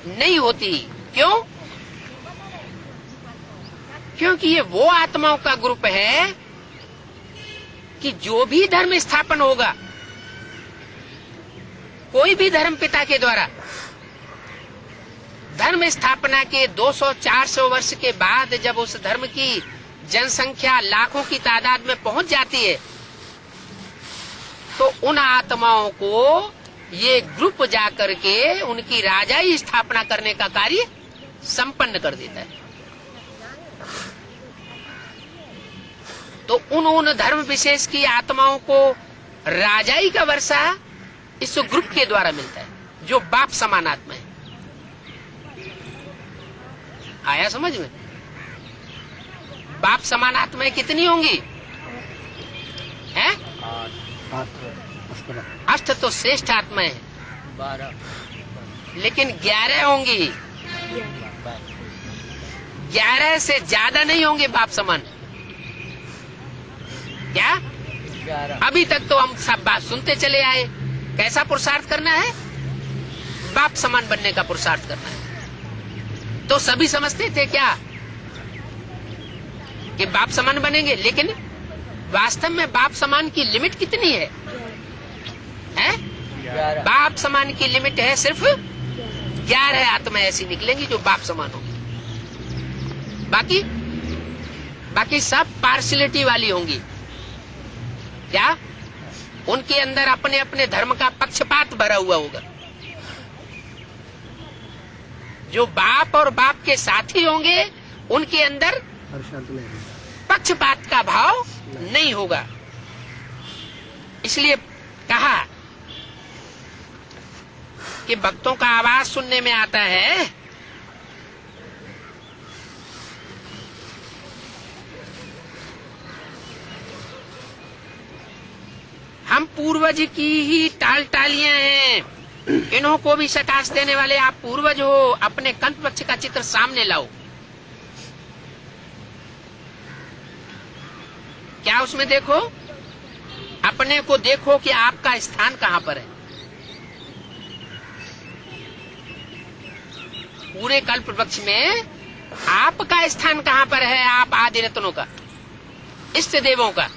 नहीं होती। क्यों? क्योंकि ये वो आत्माओं का ग्रुप है कि जो भी धर्म स्थापन होगा, कोई भी धर्म पिता के द्वारा, धर्म स्थापना के 200-400 वर्ष के बाद जब उस धर्म की जनसंख्या लाखों की तादाद में पहुंच जाती है, तो उन आत्माओं को ये ग्रुप जाकर के उनकी राजाई स्थापना करने का कार्य संपन्न कर देता है। तो उन धर्म विशेष की आत्माओं को राजाई का वर्षा इस ग्रुप के द्वारा मिलता है, जो बाप समान आत्मा है। आया समझ में? बाप समान आत्माएं कितनी होंगी? हैं? अष्ट तो श्रेष्ठ आत्मा है, 12, लेकिन 11 होंगी। 11 से ज्यादा नहीं होंगे बाप समान। क्या? अभी तक तो हम सब बात सुनते चले आए। कैसा पुरुषार्थ करना है? बाप समान बनने का पुरुषार्थ करना है। तो सभी समझते थे क्या कि बाप समान बनेंगे, लेकिन वास्तव में बाप समान की लिमिट कितनी है? बाप समान की लिमिट है सिर्फ 11 आत्मा ऐसी निकलेंगी जो बाप समान होंगी। बाकी सब पार्शियलिटी वाली होंगी। क्या? उनके अंदर अपने अपने धर्म का पक्षपात भरा हुआ होगा। जो बाप और बाप के साथी होंगे उनके अंदर पक्षपात का भाव नहीं होगा। इसलिए कहा कि भक्तों का आवाज सुनने में आता है, हम पूर्वज की ही टालियां हैं, इन्हों को भी सटास देने वाले आप पूर्वज हो। अपने कल्प वृक्ष का चित्र सामने लाओ। क्या उसमें देखो? अपने को देखो कि आपका स्थान कहां पर है। पूरे कल्प वृक्ष में आपका स्थान कहां पर है? आप आदि रत्नों का, इष्ट देवों का।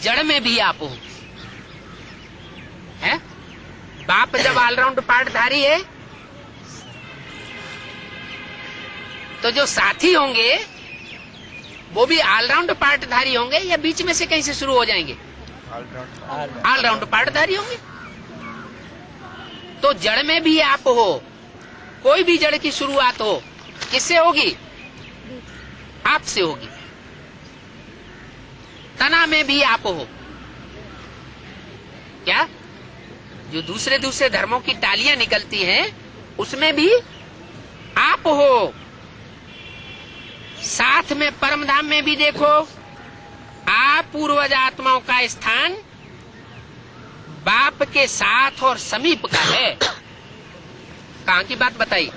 जड़ में भी आप हो। है? बाप जब ऑलराउंड पार्टधारी है तो जो साथी होंगे वो भी ऑलराउंड पार्टधारी होंगे या बीच में से कहीं से शुरू हो जाएंगे? ऑलराउंड पार्टधारी होंगे। तो जड़ में भी आप हो। कोई भी जड़ की शुरुआत हो किससे होगी? आपसे होगी। तना में भी आप हो। क्या? जो दूसरे दूसरे धर्मों की टालियां निकलती हैं उसमें भी आप हो। साथ में परम धाम में भी देखो, आप पूर्वज आत्माओं का स्थान बाप के साथ और समीप का है। कहाँ की बात बताई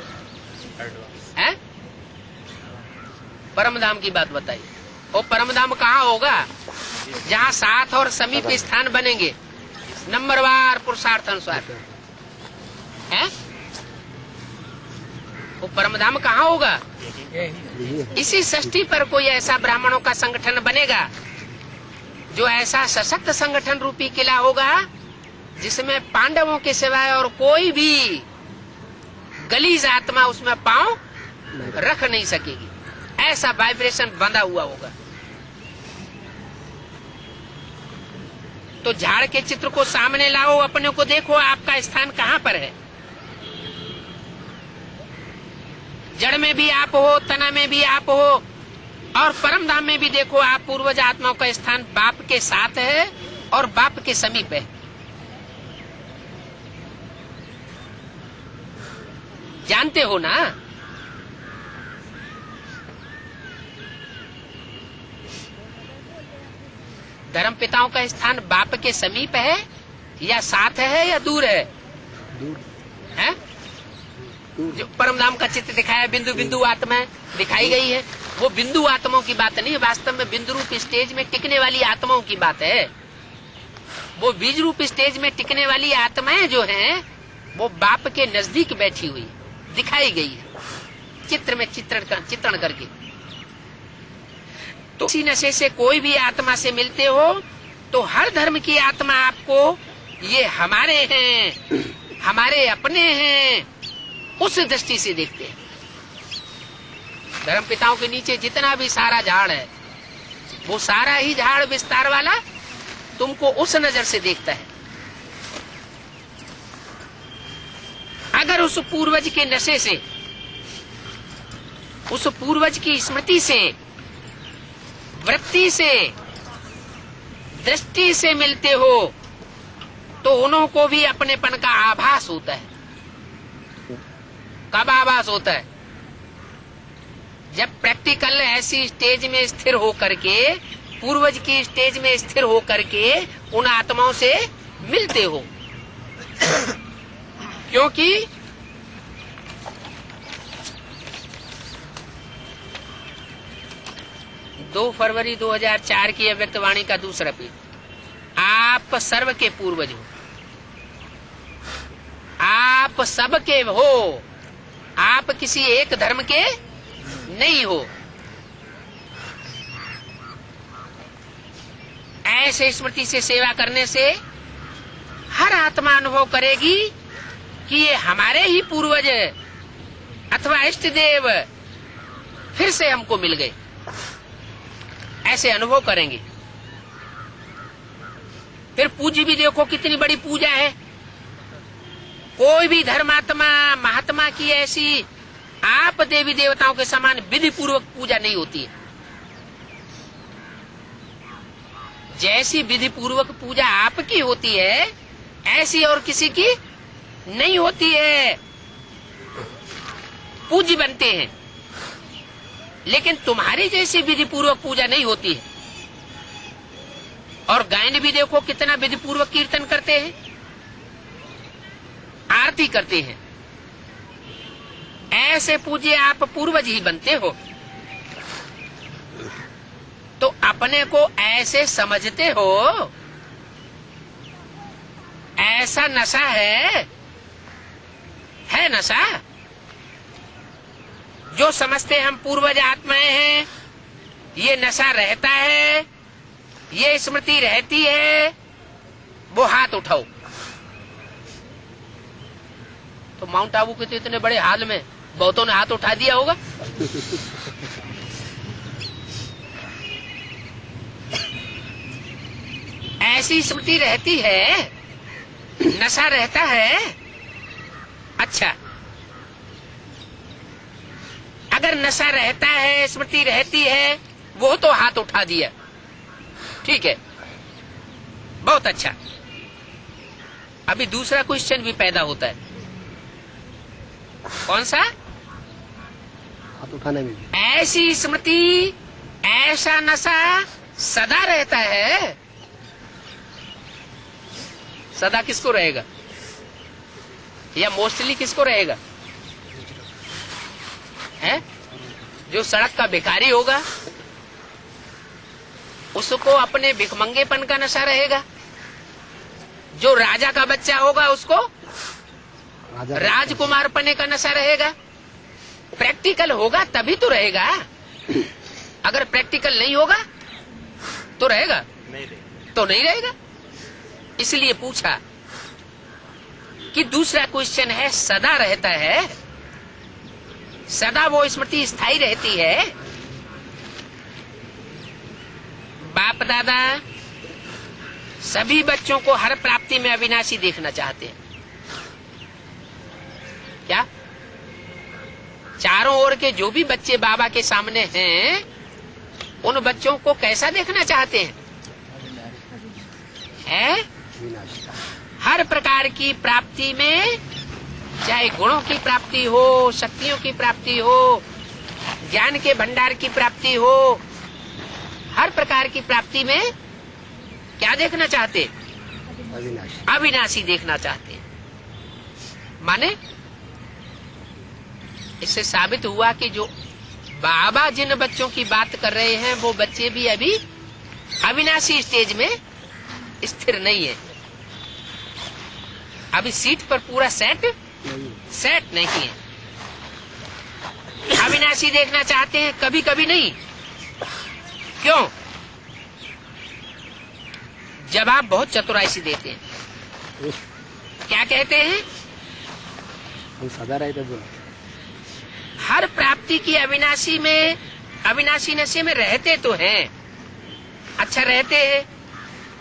है? परम धाम की बात बताई। और परम धाम कहाँ होगा? जहाँ साथ और समीप स्थान बनेंगे नंबरवार पुरुषार्थ अनुसार है। वो परम धाम कहाँ होगा? इसी सृष्टि पर कोई ऐसा ब्राह्मणों का संगठन बनेगा जो ऐसा सशक्त संगठन रूपी किला होगा जिसमें पांडवों के सिवाय और कोई भी गलीज आत्मा उसमें पांव रख नहीं सकेगी। ऐसा वाइब्रेशन बंधा हुआ होगा। तो झाड़ के चित्र को सामने लाओ, अपने को देखो आपका स्थान कहाँ पर है। जड़ में भी आप हो, तना में भी आप हो, और परम धाम में भी देखो आप पूर्वज आत्माओं का स्थान बाप के साथ है और बाप के समीप है। जानते हो ना? धर्म पिताओं का स्थान बाप के समीप है या साथ है या दूर है? दूर है। जो परम धाम का चित्र दिखाया, बिंदु बिंदु आत्मा दिखाई गई है, वो बिंदु आत्माओं की बात नहीं है। वास्तव में बिंदु रूप स्टेज में टिकने वाली आत्माओं की बात है। वो बीज रूप स्टेज में टिकने वाली आत्माएं जो हैं वो बाप के नजदीक बैठी हुई दिखाई गई है, चित्र में चित्रण करके। तो इसी नशे से कोई भी आत्मा से मिलते हो तो हर धर्म की आत्मा आपको ये हमारे हैं, हमारे अपने हैं, उस दृष्टि से देखते हैं। धर्म पिताओं के नीचे जितना भी सारा झाड़ है वो सारा ही झाड़ विस्तार वाला तुमको उस नजर से देखता है। अगर उस पूर्वज के नशे से, उस पूर्वज की स्मृति से, वृत्ति से, दृष्टि से मिलते हो तो उन्हों को भी अपनेपन का आभास होता है। कब आभास होता है? जब प्रैक्टिकल ऐसी स्टेज में स्थिर हो करके पूर्वज की स्टेज में स्थिर हो करके उन आत्माओं से मिलते हो। क्योंकि 2 फरवरी 2004 की अव्यक्त वाणी का दूसरा पेज, आप सर्व के पूर्वज हो, आप सबके हो, आप किसी एक धर्म के नहीं हो। ऐसे स्मृति से सेवा करने से हर आत्मा अनुभव करेगी कि ये हमारे ही पूर्वज अथवा इष्ट देव फिर से हमको मिल गए, ऐसे अनुभव करेंगे। फिर पूजी भी देखो कितनी बड़ी पूजा है। कोई भी धर्मात्मा महात्मा की ऐसी आप देवी देवताओं के समान विधि पूर्वक पूजा नहीं होती है। जैसी विधि पूर्वक पूजा आपकी होती है ऐसी और किसी की नहीं होती है। पूज्य बनते हैं, लेकिन तुम्हारी जैसी विधि पूर्वक पूजा नहीं होती है। और गायन भी देखो कितना विधि पूर्वक कीर्तन करते हैं, आरती करते हैं। ऐसे पूज्य आप पूर्वज ही बनते हो। तो अपने को ऐसे समझते हो, ऐसा नशा है नशा। जो समझते हम पूर्वज आत्माएं हैं, ये नशा रहता है, ये स्मृति रहती है, वो हाथ उठाओ। तो माउंट आबू के तो इतने बड़े हाल में बहुतों ने हाथ उठा दिया होगा। ऐसी स्मृति रहती है, नशा रहता है। अच्छा, अगर नशा रहता है, स्मृति रहती है, वो तो हाथ उठा दिया, ठीक है, बहुत अच्छा। अभी दूसरा क्वेश्चन भी पैदा होता है। कौन सा? हाथ उठाने में भी। ऐसी स्मृति, ऐसा नशा सदा रहता है। सदा किसको रहेगा, या मोस्टली किसको रहेगा? है जो सड़क का भिखारी होगा उसको अपने भिखमंगेपन का नशा रहेगा। जो राजा का बच्चा होगा उसको राजकुमार पने का नशा रहेगा। प्रैक्टिकल होगा तभी तो रहेगा। अगर प्रैक्टिकल नहीं होगा तो रहेगा? तो नहीं रहेगा। इसलिए पूछा कि दूसरा क्वेश्चन है, सदा रहता है, सदा वो स्मृति स्थायी रहती है। बाप दादा सभी बच्चों को हर प्राप्ति में अविनाशी देखना चाहते हैं। क्या चारों ओर के जो भी बच्चे बाबा के सामने हैं, उन बच्चों को कैसा देखना चाहते हैं? हर प्रकार की प्राप्ति में, चाहे गुणों की प्राप्ति हो, शक्तियों की प्राप्ति हो, ज्ञान के भंडार की प्राप्ति हो, हर प्रकार की प्राप्ति में क्या देखना चाहते? अविनाशी देखना चाहते। माने इससे साबित हुआ कि जो बाबा जिन बच्चों की बात कर रहे हैं वो बच्चे भी अभी अविनाशी स्टेज में स्थिर नहीं है। अभी सीट पर पूरा सेट नहीं है। अविनाशी देखना चाहते हैं, कभी कभी नहीं। क्यों? जवाब बहुत चतुराई से देते हैं। क्या कहते हैं? सदा रहते बोल। हर प्राप्ति की अविनाशी में, अविनाशी नशे में रहते तो हैं, अच्छा रहते हैं।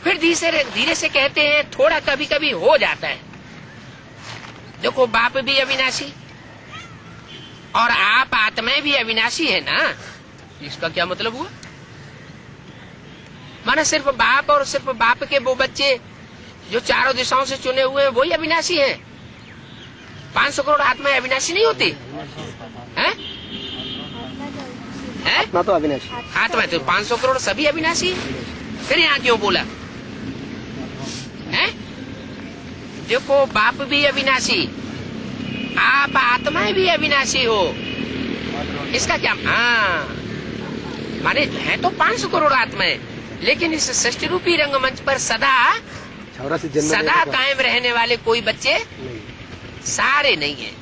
फिर धीरे से कहते हैं थोड़ा कभी कभी हो जाता है। देखो बाप भी अविनाशी और आप आत्माएं भी अविनाशी है ना। इसका क्या मतलब हुआ? माना सिर्फ बाप और सिर्फ बाप के वो बच्चे जो चारों दिशाओं से चुने हुए हैं वही अविनाशी हैं। 500 करोड़ आत्माएं अविनाशी नहीं होती हैं? है? आत्मा तो अविनाशी। आत्मा तो 500 करोड़ सभी अविनाशी, फिर यहाँ क्यों बोला है? देखो बाप भी अविनाशी, आप आत्माएं भी अविनाशी हो, इसका क्या? हाँ, माने है तो 500 करोड़ आत्माएं, लेकिन इस सृष्टि रूपी रंगमंच पर सदा कायम रहने वाले कोई बच्चे सारे नहीं है।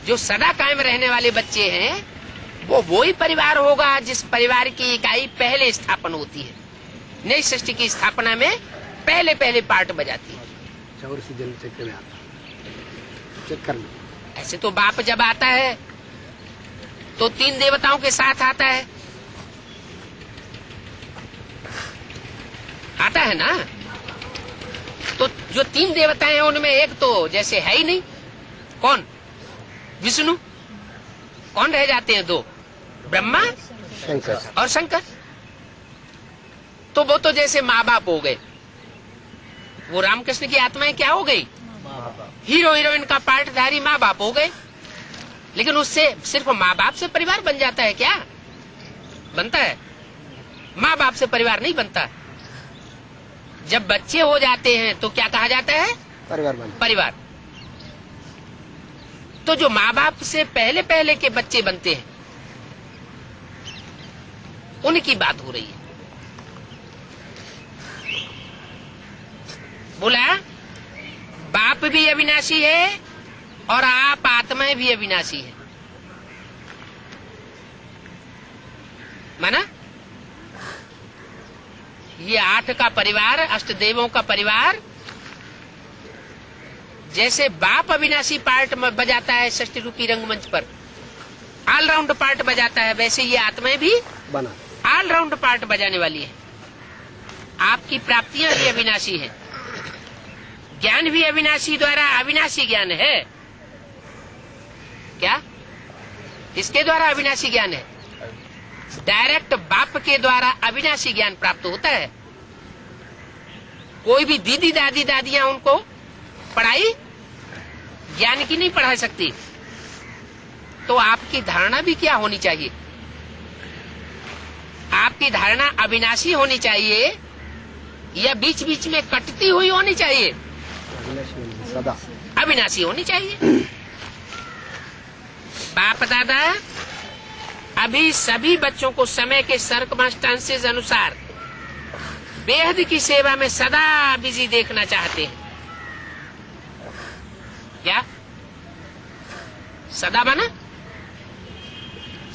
जो सदा कायम रहने वाले बच्चे हैं वो ही परिवार होगा जिस परिवार की इकाई पहले स्थापन होती है, नई सृष्टि की स्थापना में पहले पार्ट बजाती है। चौर से जन्म चक्र में आता, चेक कर लो। ऐसे तो बाप जब आता है तो 3 देवताओं के साथ आता है ना। तो जो 3 देवता हैं उनमें एक तो जैसे है ही नहीं, कौन? विष्णु। कौन रह जाते हैं 2? ब्रह्मा और शंकर। तो वो तो जैसे माँ बाप हो गए। वो रामकृष्ण की आत्माएं क्या हो गई? हीरो हीरोइन का पार्टधारी माँ बाप हो गए। लेकिन उससे सिर्फ माँ बाप से परिवार बन जाता है क्या? बनता है? माँ बाप से परिवार नहीं बनता। जब बच्चे हो जाते हैं तो क्या कहा जाता है? परिवार। तो जो माँ बाप से पहले के बच्चे बनते हैं उनकी बात हो रही है। बोला बाप भी अविनाशी है और आप आत्माएं भी अविनाशी है। माना ये 8 का परिवार, अष्टदेवों का परिवार, जैसे बाप अविनाशी पार्ट बजाता है सृष्टि रूपी रंगमंच पर, ऑलराउंड पार्ट बजाता है, वैसे ये आत्माएं भी ऑलराउंड पार्ट बजाने वाली है। आपकी प्राप्तियां भी अविनाशी है, ज्ञान भी अविनाशी द्वारा अविनाशी ज्ञान है। क्या इसके द्वारा अविनाशी ज्ञान है? डायरेक्ट बाप के द्वारा अविनाशी ज्ञान प्राप्त होता है। कोई भी दीदी दादी दादियां उनको पढ़ाई ज्ञान की नहीं पढ़ा सकती। तो आपकी धारणा भी क्या होनी चाहिए? आपकी धारणा अविनाशी होनी चाहिए या बीच बीच में कटती हुई होनी चाहिए? अविनाशी होनी चाहिए। बाप दादा अभी सभी बच्चों को समय के सर्कमस्टांसेस अनुसार बेहद की सेवा में सदा बिजी देखना चाहते हैं। क्या सदा माना?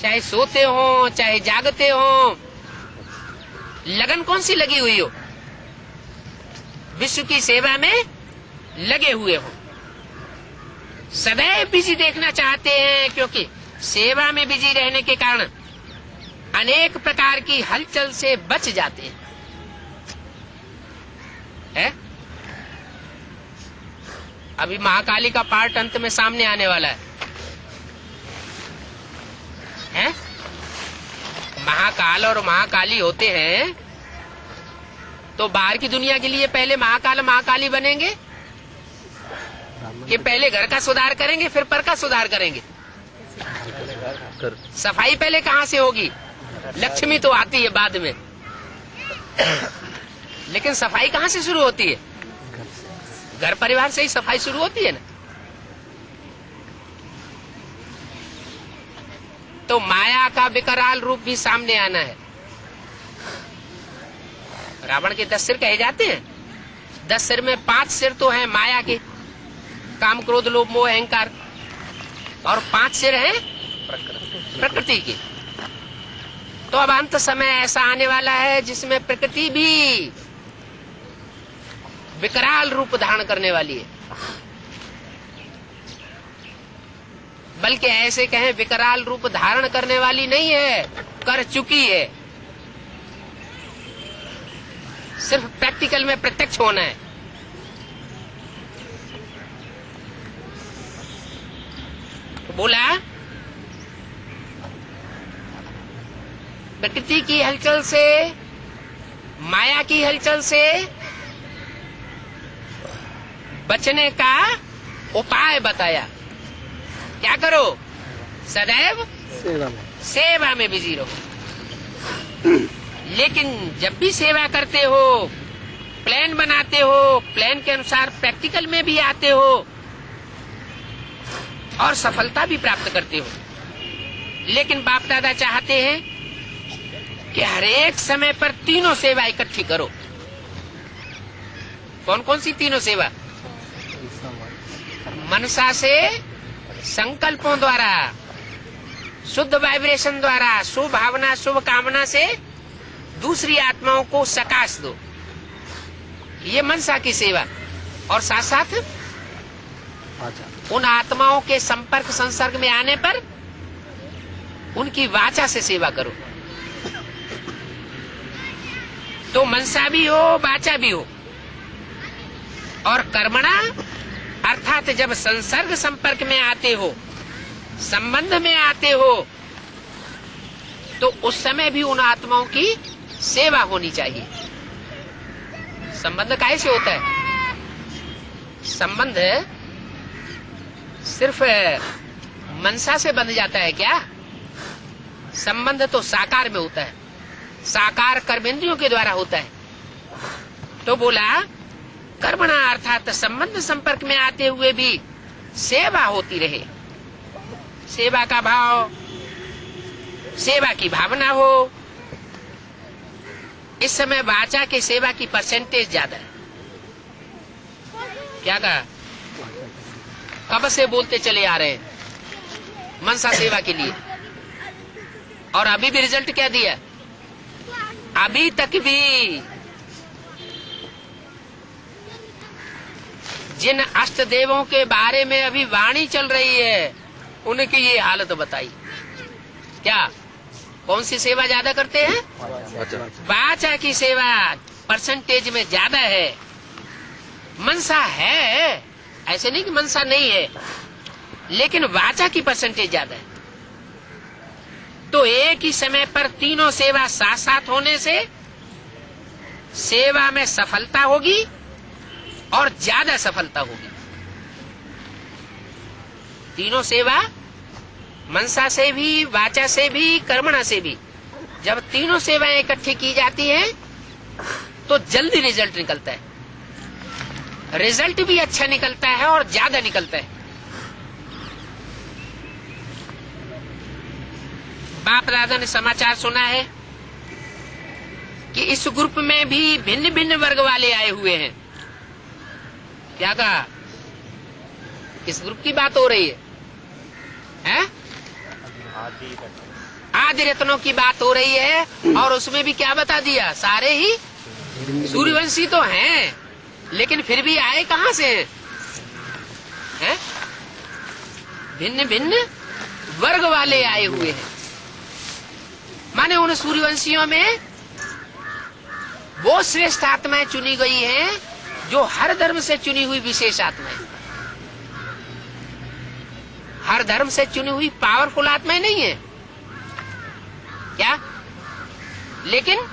चाहे सोते हो चाहे जागते हो, लगन कौन सी लगी हुई हो? विश्व की सेवा में लगे हुए हो, सदैव बिजी देखना चाहते हैं, क्योंकि सेवा में बिजी रहने के कारण अनेक प्रकार की हलचल से बच जाते हैं। है? अभी महाकाली का पार्ट अंत में सामने आने वाला है? महाकाल और महाकाली होते हैं तो बाहर की दुनिया के लिए पहले महाकाल महाकाली बनेंगे कि पहले घर का सुधार करेंगे फिर पर का सुधार करेंगे? सफाई पहले कहाँ से होगी? लक्ष्मी तो आती है बाद में, लेकिन सफाई कहाँ से शुरू होती है? घर परिवार से ही सफाई शुरू होती है ना। तो माया का विकराल रूप भी सामने आना है। रावण के 10 सिर कहे जाते हैं। 10 सिर में 5 सिर तो हैं माया के, काम क्रोध लोभ मोह अहंकार, और 5 सिर हैं प्रकृति के। तो अब अंत समय ऐसा आने वाला है जिसमें प्रकृति भी विकराल रूप धारण करने वाली है। बल्कि ऐसे कहें विकराल रूप धारण करने वाली नहीं है, कर चुकी है। सिर्फ प्रैक्टिकल में प्रत्यक्ष होना है। तो बोला प्रकृति की हलचल से, माया की हलचल से बचने का उपाय बताया। क्या करो? सदैव सेवा में बिजी रहो। लेकिन जब भी सेवा करते हो, प्लान बनाते हो, प्लान के अनुसार प्रैक्टिकल में भी आते हो और सफलता भी प्राप्त करते हो। लेकिन बाप दादा चाहते हैं कि हर एक समय पर तीनों सेवा इकट्ठी करो। कौन कौन सी तीनों सेवा? मनसा से, संकल्पों द्वारा, शुद्ध वाइब्रेशन द्वारा, शुभ भावना, शुभ कामना से दूसरी आत्माओं को सकाश दो। ये मनसा की सेवा। और साथ साथ उन आत्माओं के संपर्क संसर्ग में आने पर उनकी वाचा से सेवा करो। तो मनसा भी हो, वाचा भी हो। और कर्मणा अर्थात जब संसर्ग संपर्क में आते हो, संबंध में आते हो, तो उस समय भी उन आत्माओं की सेवा होनी चाहिए। संबंध कैसे होता है? संबंध सिर्फ मनसा से बंध जाता है क्या? संबंध तो साकार में होता है, साकार कर्मेंद्रियों के द्वारा होता है। तो बोला कर्मणा अर्थात संबंध संपर्क में आते हुए भी सेवा होती रहे। सेवा का भाव, सेवा की भावना हो। इस समय वाचा के सेवा की परसेंटेज ज्यादा है। क्या कहा? कब से बोलते चले आ रहे हैं मनसा सेवा के लिए, और अभी भी रिजल्ट क्या दिया? अभी तक भी जिन अष्ट देवों के बारे में अभी वाणी चल रही है, उनकी ये हालत बताई। क्या कौन सी सेवा ज्यादा करते हैं? वाचा की सेवा परसेंटेज में ज्यादा है। मनसा है, ऐसे नहीं कि मनसा नहीं है, लेकिन वाचा की परसेंटेज ज्यादा है। तो एक ही समय पर तीनों सेवा साथ साथ होने से सेवा में सफलता होगी और ज्यादा सफलता होगी। तीनों सेवा, मनसा से भी, वाचा से भी, कर्मणा से भी, जब तीनों सेवाएं इकट्ठी की जाती हैं तो जल्दी रिजल्ट निकलता है। रिजल्ट भी अच्छा निकलता है और ज्यादा निकलता है। बाप दादा ने समाचार सुना है कि इस ग्रुप में भी भिन्न भिन्न वर्ग वाले आए हुए हैं। क्या कहा? किस ग्रुप की बात हो रही है? हैं? आदि रत्नों की बात हो रही है। और उसमें भी क्या बता दिया? सारे ही सूर्यवंशी तो हैं, लेकिन फिर भी आए कहां से हैं? भिन्न भिन्न वर्ग वाले आए हुए हैं। माने उन सूर्यवंशियों में वो श्रेष्ठ आत्माएं चुनी गई हैं जो हर धर्म से चुनी हुई विशेष आत्माएं, हर धर्म से चुनी हुई पावरफुल आत्माएं नहीं है क्या, लेकिन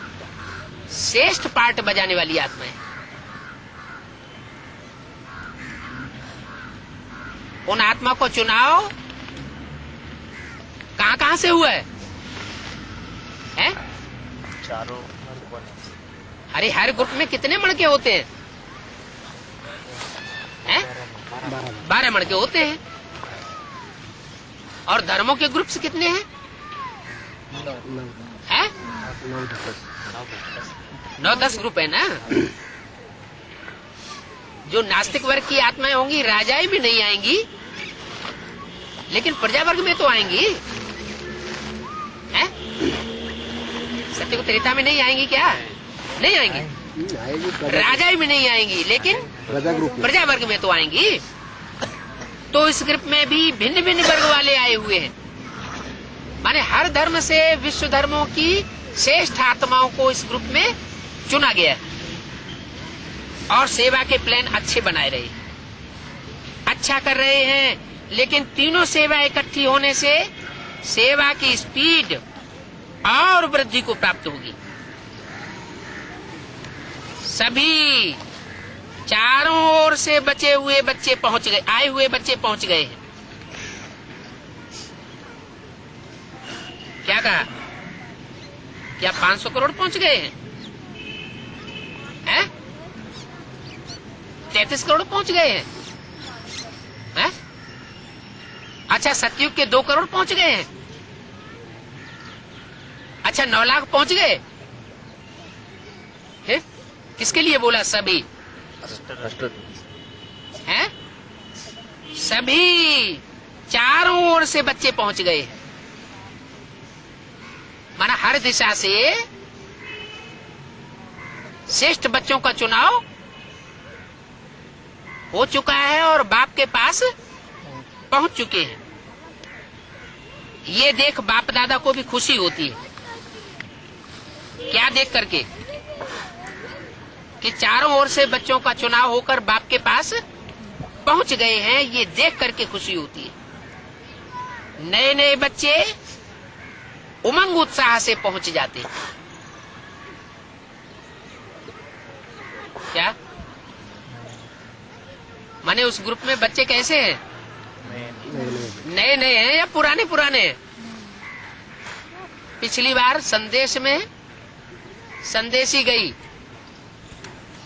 श्रेष्ठ पार्ट बजाने वाली आत्माएं। उन आत्मा को चुनाव कहां कहां से हुआ है? चारों। अरे हर ग्रुप में कितने मणके होते हैं? 12 मणके होते हैं। और धर्मों के ग्रुप्स कितने हैं? 9-10 ग्रुप है ना। जो नास्तिक वर्ग की आत्माएं होंगी राजाएं भी नहीं आएंगी, लेकिन प्रजा वर्ग में तो आएंगी। हैं? सत्य को त्रेता में नहीं आएंगी क्या? नहीं आएंगी। राजाएं भी नहीं आएंगी, लेकिन प्रजा वर्ग में तो आएंगी। तो इस ग्रुप में भी भिन्न भिन्न वर्ग वाले आए हुए हैं। माने हर धर्म से विश्व धर्मों की श्रेष्ठ आत्माओं को इस ग्रुप में चुना गया है और सेवा के प्लान अच्छे बनाए रहे, अच्छा कर रहे हैं। लेकिन तीनों सेवा इकट्ठी होने से सेवा की स्पीड और वृद्धि को प्राप्त होगी। सभी चारों ओर से बचे हुए बच्चे पहुंच गए, आए हुए बच्चे पहुंच गए हैं। क्या कहा? क्या 500 करोड़ पहुंच गए हैं? 33 करोड़ पहुंच गए हैं? अच्छा, सतयुग के 2 करोड़ पहुंच गए हैं? अच्छा, 9 लाख पहुंच गए हैं? किसके लिए बोला सभी? हैं? सभी चारों ओर से बच्चे पहुंच गए हैं। माना हर दिशा से श्रेष्ठ बच्चों का चुनाव हो चुका है और बाप के पास पहुंच चुके हैं। ये देख बाप दादा को भी खुशी होती है। क्या देख करके? कि चारों ओर से बच्चों का चुनाव होकर बाप के पास पहुंच गए हैं, ये देख करके खुशी होती है। नए नए बच्चे उमंग उत्साह से पहुंच जाते हैं। क्या माने उस ग्रुप में बच्चे कैसे हैं? नए नए हैं या पुराने पुराने हैं? पिछली बार संदेश में संदेशी गई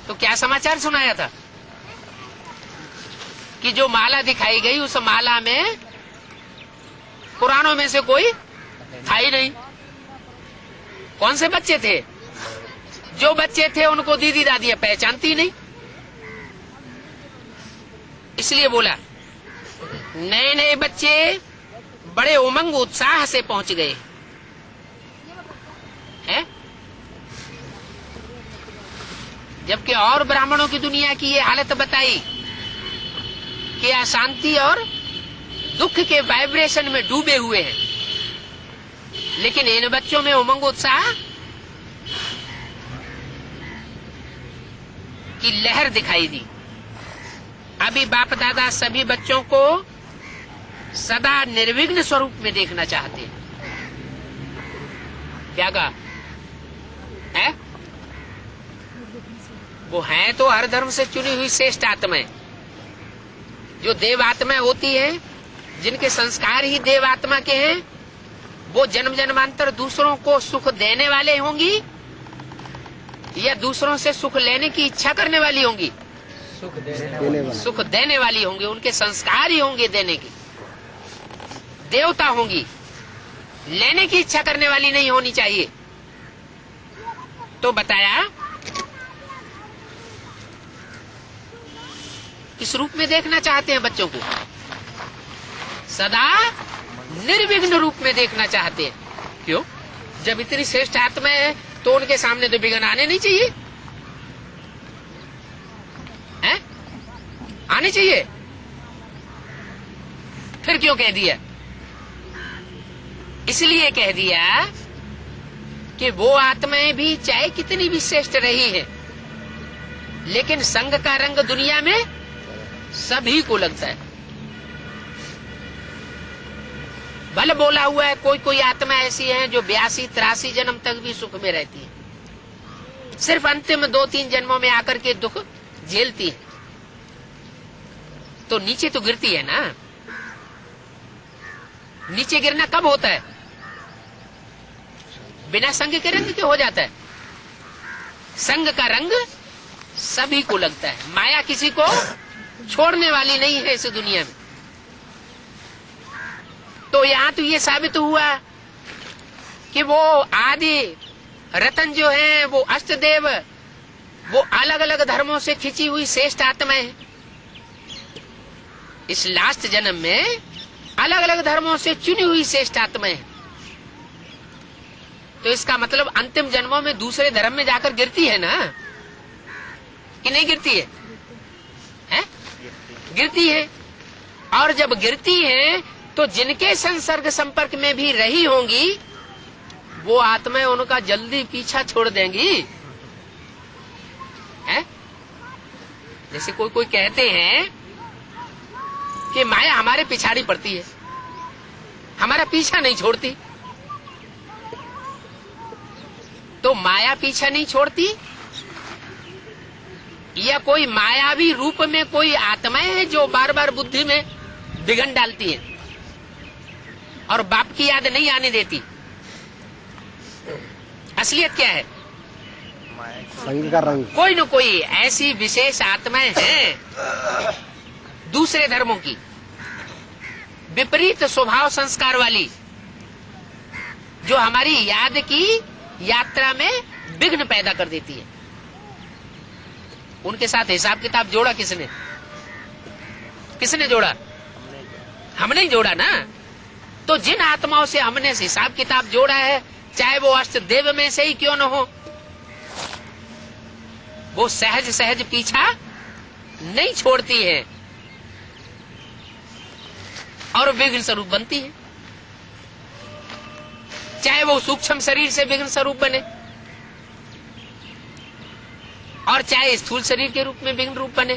तो क्या समाचार सुनाया था कि जो माला दिखाई गई उस माला में पुरानों में से कोई था ही नहीं। कौन से बच्चे थे? जो बच्चे थे उनको दीदी दादियां पहचानती नहीं। इसलिए बोला नए नए बच्चे बड़े उमंग उत्साह से पहुंच गए हैं। जबकि और ब्राह्मणों की दुनिया की ये हालत बताई कि अशांति और दुख के वाइब्रेशन में डूबे हुए हैं, लेकिन इन बच्चों में उमंग उत्साह की लहर दिखाई दी। अभी बाप दादा सभी बच्चों को सदा निर्विघ्न स्वरूप में देखना चाहते हैं। क्या कहा है? वो हैं तो हर धर्म से चुनी हुई श्रेष्ठ आत्माएं, जो देव आत्माएं होती हैं, जिनके संस्कार ही देव आत्मा के हैं। वो जन्म जन्मांतर दूसरों को सुख देने वाले होंगी या दूसरों से सुख लेने की इच्छा करने वाली होंगी? सुख देने वाली होंगी। उनके संस्कार ही होंगे देने की। देवता होंगी, लेने की इच्छा करने वाली नहीं होनी चाहिए। तो बताया किस रूप में देखना चाहते हैं बच्चों को? सदा निर्विघ्न रूप में देखना चाहते हैं। क्यों? जब इतनी श्रेष्ठ आत्मा है तो उनके सामने तो विघ्न आने नहीं चाहिए, हैं? आने चाहिए। फिर क्यों कह दिया? इसलिए कह दिया कि वो आत्माएं भी चाहे कितनी भी श्रेष्ठ रही है, लेकिन संग का रंग दुनिया में सभी को लगता है। भले बोला हुआ है कोई कोई आत्मा ऐसी है जो 82-83 जन्म तक भी सुख में रहती है, सिर्फ अंतिम 2-3 जन्मों में आकर के दुख झेलती है। तो नीचे तो गिरती है ना। नीचे गिरना कब होता है? बिना संग के रंग के हो जाता है। संग का रंग सभी को लगता है। माया किसी को छोड़ने वाली नहीं है इस दुनिया में। तो यहाँ तो ये साबित हुआ कि वो आदि रतन जो है, वो अष्टदेव, वो अलग अलग धर्मों से खिंची हुई श्रेष्ठ आत्माएं हैं। इस लास्ट जन्म में अलग अलग धर्मों से चुनी हुई श्रेष्ठ आत्माएं हैं। तो इसका मतलब अंतिम जन्मों में दूसरे धर्म में जाकर गिरती है ना, कि नहीं गिरती है? हैं? गिरती है। और जब गिरती है तो जिनके संसर्ग संपर्क में भी रही होंगी वो आत्माएं उनका जल्दी पीछा छोड़ देंगी। हैं? जैसे कोई कोई कहते हैं कि माया हमारे पिछाड़ी पड़ती है, हमारा पीछा नहीं छोड़ती। तो माया पीछा नहीं छोड़ती या कोई मायावी रूप में कोई आत्माएं हैं जो बार बार बुद्धि में विघ्न डालती है और बाप की याद नहीं आने देती? असलियत क्या है? संग का रंग। कोई न कोई ऐसी विशेष आत्माएं हैं दूसरे धर्मों की, विपरीत स्वभाव संस्कार वाली, जो हमारी याद की यात्रा में विघ्न पैदा कर देती है। उनके साथ हिसाब किताब जोड़ा किसने? किसने जोड़ा? हमने ही जोड़ा ना। तो जिन आत्माओं से हमने हिसाब किताब जोड़ा है, चाहे वो अष्ट देव में से ही क्यों न हो, वो सहज सहज पीछा नहीं छोड़ती है और विघ्न स्वरूप बनती है। चाहे वो सूक्ष्म शरीर से विघ्न स्वरूप बने और चाहे स्थूल शरीर के रूप में विघ्न रूप बने,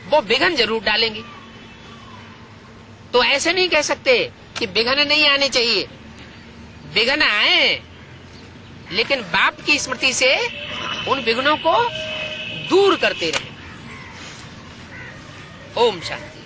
वो विघ्न जरूर डालेंगी। तो ऐसे नहीं कह सकते कि विघ्न नहीं आने चाहिए। विघ्न आए, लेकिन बाप की स्मृति से उन विघ्नों को दूर करते रहे। ओम शांति।